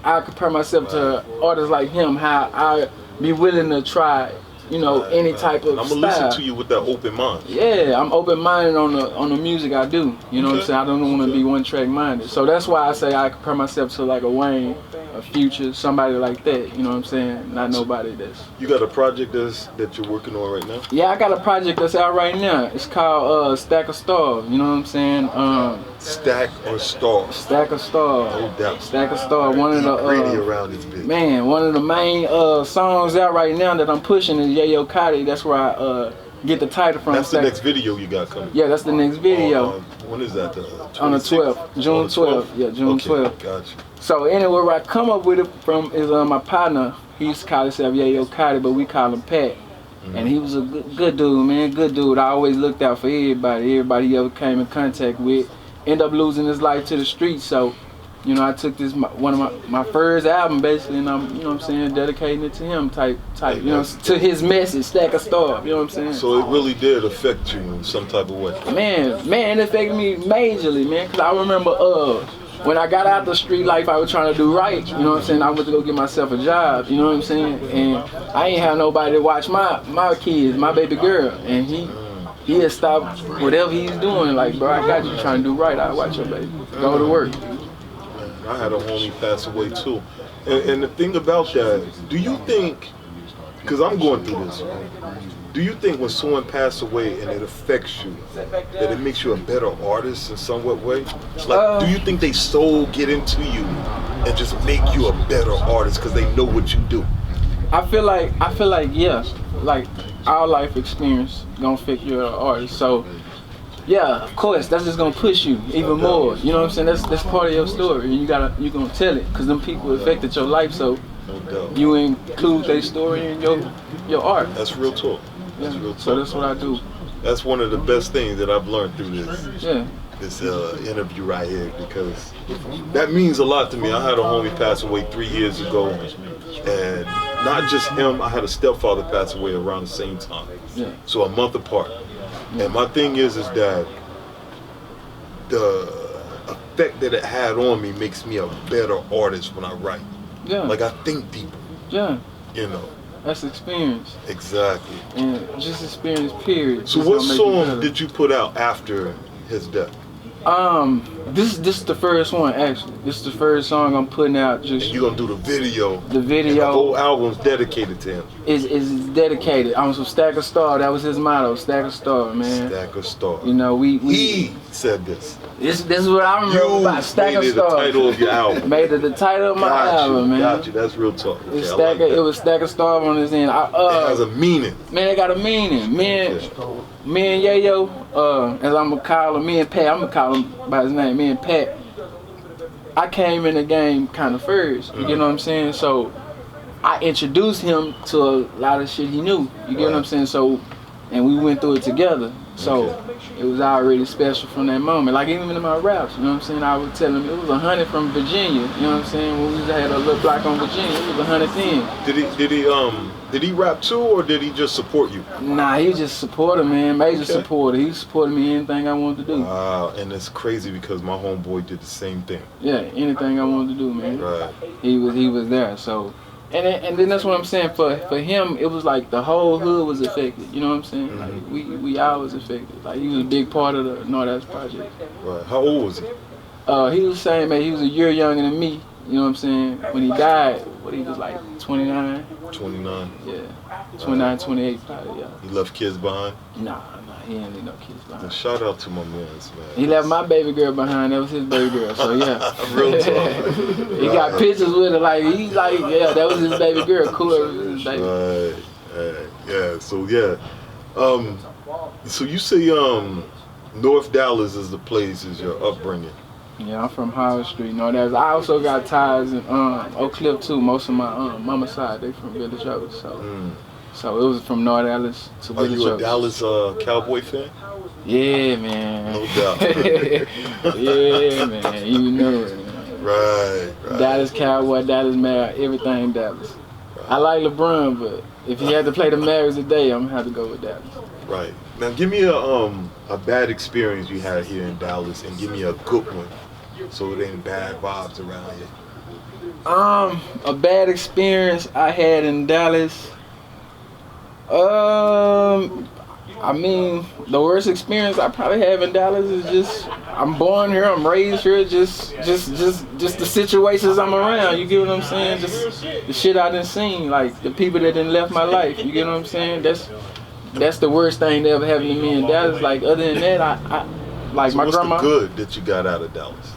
Speaker 7: I compare myself to artists like him, how I be willing to try, any type of
Speaker 2: I'm
Speaker 7: style.
Speaker 2: gonna listen to you with that open mind.
Speaker 7: Yeah, I'm open-minded on the music I do. You know what I'm saying? I don't want to be one-track minded. So that's why I say I compare myself to like a Wayne, a Future, somebody like that. You know what I'm saying? Not nobody that's.
Speaker 2: You got a project that you're working on right now?
Speaker 7: Yeah, I got a project that's out right now. It's called Stack of Stars. You know what I'm saying?
Speaker 2: Stack or Star?
Speaker 7: Stack of Stars.
Speaker 2: No doubt.
Speaker 7: Stack of Stars. One of the
Speaker 2: around this bitch.
Speaker 7: One of the main songs out right now that I'm pushing is Yayo Kati. That's where I get the title from.
Speaker 2: That's the next video you got coming.
Speaker 7: Yeah, that's the next video.
Speaker 2: When is that?
Speaker 7: On the 12th, June 12th. Yeah, June 12th.
Speaker 2: Gotcha.
Speaker 7: So anyway, where I come up with it from is my partner. He used to call himself Yayo Kati, but we call him Pat. And he was a good dude, man. Good dude. I always looked out for everybody. Everybody he ever came in contact with. end up losing his life to the streets. So, you know, I took this one of my first album basically, and I'm, you know what I'm saying, dedicating it to him, type, you know, to his message, Stack of Stars. You know what I'm saying?
Speaker 2: So it really did affect you in some type of way.
Speaker 7: Man, it affected me majorly, man. Cause I remember when I got out the street life, I was trying to do right. You know what I'm saying? I went to go get myself a job. You know what I'm saying? And I ain't have nobody to watch my kids, my baby girl, and he had stopped whatever he's doing. Like, bro, I got you trying to do right. I watch your baby. Go to work.
Speaker 2: I had a homie pass away too. And the thing about that, do you think, because I'm going through this, do you think when someone passes away and it affects you, that it makes you a better artist in some way? Like, do you think they soul get into you and just make you a better artist because they know what you do?
Speaker 7: I feel like yes, like our life experience gonna affect you as an artist. So yeah, of course, that's just gonna push you even more. You know what I'm saying? That's part of your story, and you gonna tell it, cause them people affected your life. So you include their story in your art.
Speaker 2: That's real talk. That's real talk.
Speaker 7: So that's what I do.
Speaker 2: That's one of the best things that I've learned through this.
Speaker 7: Yeah.
Speaker 2: This interview right here, because that means a lot to me. I had a homie pass away 3 years ago, and not just him. I had a stepfather pass away around the same time.
Speaker 7: Yeah.
Speaker 2: So a month apart. And my thing is that the effect that it had on me makes me a better artist when I write.
Speaker 7: Yeah.
Speaker 2: Like, I think deeper.
Speaker 7: Yeah.
Speaker 2: You know.
Speaker 7: That's experience.
Speaker 2: Exactly.
Speaker 7: And just experience, period.
Speaker 2: So what song did you put out after his death?
Speaker 7: This is the first one, actually. This is the first song I'm putting out. Just
Speaker 2: and you gonna do the video.
Speaker 7: The video.
Speaker 2: And the whole album's dedicated to him.
Speaker 7: Is dedicated. I'm some Stack of Star. That was his motto. Stack of Star, man.
Speaker 2: Stack of Star.
Speaker 7: You know,
Speaker 2: he said this.
Speaker 7: This is what I remember about Stack of Star.
Speaker 2: Made it the title of your album.
Speaker 7: Made it the title of my album, man.
Speaker 2: Got you. That's real talk. Okay,
Speaker 7: it was Stack of Star on his end.
Speaker 2: It has a meaning.
Speaker 7: Man, it got a meaning. Me and Yayo, as I'm gonna call him, me and Pat, I'm gonna call him by his name, me and Pat, I came in the game kind of first, you get what I'm saying? So I introduced him to a lot of shit he knew, you get what I'm saying? So, and we went through it together. So it was already special from that moment. Like even in my raps, you know what I'm saying? I would tell him it was 100 from Virginia, you know what I'm saying? When we had a little block on Virginia, it was 100 then.
Speaker 2: Did he rap too, or did he just support you?
Speaker 7: Nah, he just supported, man. Major supporter. He supported me in anything I wanted to do.
Speaker 2: Wow, and it's crazy because my homeboy did the same thing.
Speaker 7: Yeah, anything I wanted to do, man.
Speaker 2: Right.
Speaker 7: He was there. So, and then that's what I'm saying. For him, it was like the whole hood was affected. You know what I'm saying?
Speaker 2: Mm-hmm.
Speaker 7: Like we all was affected. Like he was a big part of the North Project.
Speaker 2: Right. How old was he?
Speaker 7: He was saying, man, he was a year younger than me. You know what I'm saying? When he died, he was like 29.
Speaker 2: 29.
Speaker 7: Yeah. 29, 28 probably, yeah.
Speaker 2: He left kids behind?
Speaker 7: Nah, he ain't leave no kids behind.
Speaker 2: Well, shout out to my man.
Speaker 7: He left my baby girl behind. That was his baby girl. So yeah.
Speaker 2: Real talk.
Speaker 7: He got pictures with her. Like he's like, yeah, that was his baby girl. Cool. His baby.
Speaker 2: Right. Yeah. So yeah. So you say North Dallas is the place, is your upbringing.
Speaker 7: Yeah, I'm from Howard Street. No, I also got ties in Oak Cliff too. Most of my mama's side, they from Village Oaks. So it was from North Dallas to Village Oaks.
Speaker 2: Are you a Dallas Cowboy fan?
Speaker 7: Yeah, man.
Speaker 2: No doubt.
Speaker 7: Yeah, man. You know it. Man.
Speaker 2: Right.
Speaker 7: Dallas Cowboy, Dallas Mavericks, everything Dallas. Right. I like LeBron, but if he had to play the Mavericks today, I'm gonna have to go with Dallas. Right.
Speaker 2: Now, give me a bad experience you had here in Dallas, and give me a good one, so it ain't bad vibes around here.
Speaker 7: A bad experience I had in Dallas. I mean, the worst experience I probably have in Dallas is just I'm born here, I'm raised here, just the situations I'm around. You get what I'm saying? Just the shit I done seen, like the people that done left my life. You get what I'm saying? That's the worst thing that ever happened to me in Dallas. Like other than that, I like
Speaker 2: so
Speaker 7: my grandma.
Speaker 2: What's the good that you got out of Dallas?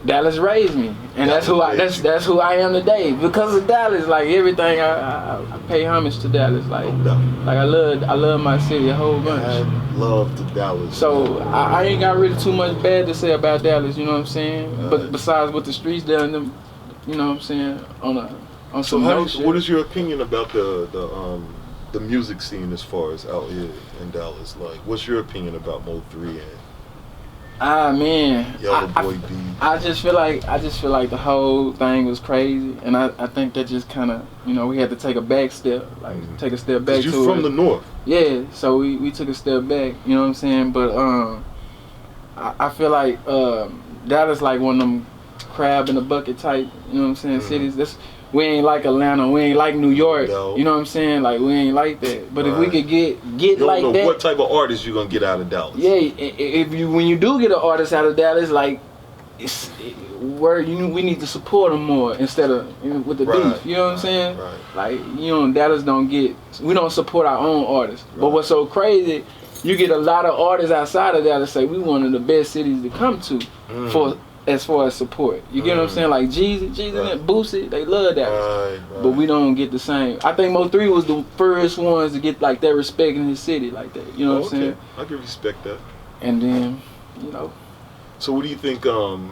Speaker 7: Dallas raised me, and that's who I am today because of Dallas. Like everything, I pay homage to Dallas. Like I love my city a whole bunch.
Speaker 2: I love to Dallas.
Speaker 7: So I ain't got really too much bad to say about Dallas. You know what I'm saying? But besides what the streets done them, you know what I'm saying? On some notion.
Speaker 2: What is your opinion about the music scene as far as out here in Dallas? Like, what's your opinion about Mo3 and
Speaker 7: Man,
Speaker 2: Yellow Boy B.
Speaker 7: I just feel like the whole thing was crazy, and I think that just kind of, you know, we had to take a back step, like take a step back.
Speaker 2: You from the north?
Speaker 7: Yeah, so we took a step back. You know what I'm saying? But I feel like Dallas like one of them crab in the bucket type. You know what I'm saying? Cities. We ain't like Atlanta. We ain't like New York.
Speaker 2: No.
Speaker 7: You know what I'm saying? Like we ain't like that. But if we could get
Speaker 2: you don't
Speaker 7: like
Speaker 2: know
Speaker 7: that,
Speaker 2: what type of artist you gonna get out of Dallas?
Speaker 7: yeah, when you do get an artist out of Dallas, like we need to support them more instead of with the beef. You know what I'm saying?
Speaker 2: Right.
Speaker 7: Like Dallas we don't support our own artists. But what's so crazy, you get a lot of artists outside of Dallas say we one of the best cities to come to for as far as support. You get what I'm saying? Like Jeezy and Boosie, they love Dallas. Right. But we don't get the same. I think Mo3 was the first ones to get like that respect in his city like that. You know what I'm saying?
Speaker 2: I can respect that.
Speaker 7: And then,
Speaker 2: So what do you think the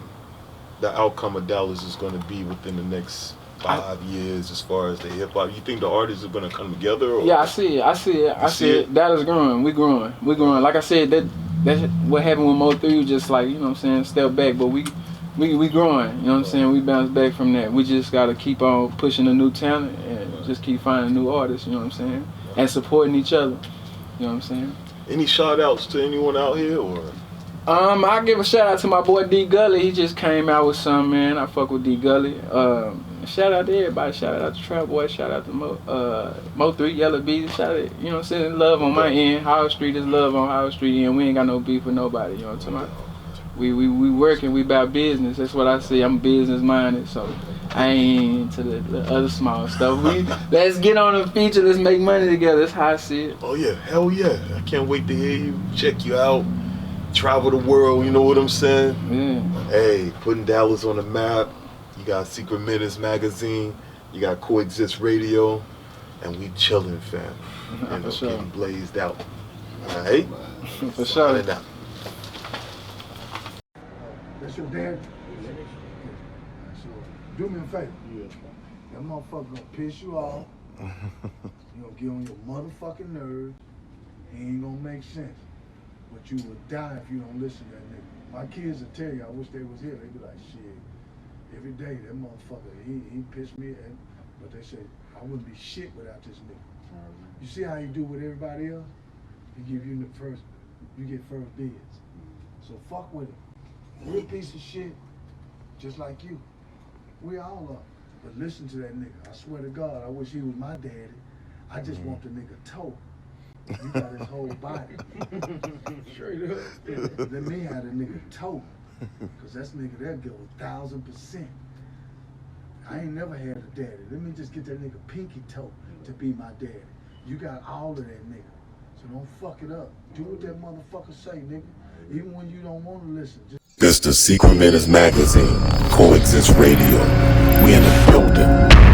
Speaker 2: outcome of Dallas is going to be within the next 5 years as far as the hip hop? You think the artists are going to come together? Or?
Speaker 7: Yeah, I see it. Dallas growing. We growing. Like I said, that's what happened with Mo3 was just like, you know what I'm saying, step back, but we growing, you know what I'm saying? We bounce back from that. We just got to keep on pushing the new talent and just keep finding new artists, you know what I'm saying? And supporting each other, you know what I'm saying?
Speaker 2: Any shout outs to anyone out here or?
Speaker 7: I give a shout out to my boy D Gully. He just came out with something, man. I fuck with D Gully. Shout out to everybody. Shout out to Trap Boy. Shout out to Mo3, Yellow B. Shout out, you know what I'm saying? Love on my end. Howard Street is love on Howard Street, and we ain't got no beef with nobody. You know what I'm talking about? We working. We about business. That's what I say. I'm business minded, so I ain't into the other small stuff. Let's get on the feature. Let's make money together. That's how I see it.
Speaker 2: Oh yeah, hell yeah! I can't wait to hear you. Check you out. Travel the world. You know what I'm saying?
Speaker 7: Yeah.
Speaker 2: Hey, putting Dallas on the map. You got Secret Minutes magazine. You got Coexist Radio, and we chilling, fam. And
Speaker 7: For sure.
Speaker 2: getting blazed out. All right.
Speaker 7: For sure.
Speaker 2: Out.
Speaker 3: That's your dad? So do me a favor. That motherfucker gonna piss you off. You gonna get on your motherfucking nerves. He ain't gonna make sense. But you will die if you don't listen to that nigga. My kids will tell you, I wish they was here. They be like, shit, every day that motherfucker, he pissed me at. But they say, I wouldn't be shit without this nigga. You see how he do with everybody else? He give you you get first bids. So fuck with him. We're a piece of shit, just like you. We all are. But listen to that nigga. I swear to God, I wish he was my daddy. I just want the nigga toe. You got his whole body. Straight up. Let me have the nigga toe. Cause that nigga that go 1000%. I ain't never had a daddy. Let me just get that nigga pinky toe to be my daddy. You got all of that nigga. So don't fuck it up. Do what that motherfucker say, nigga. Even when you don't want to listen.
Speaker 1: This the Secret Minutes magazine, Coexist Radio. We in the building.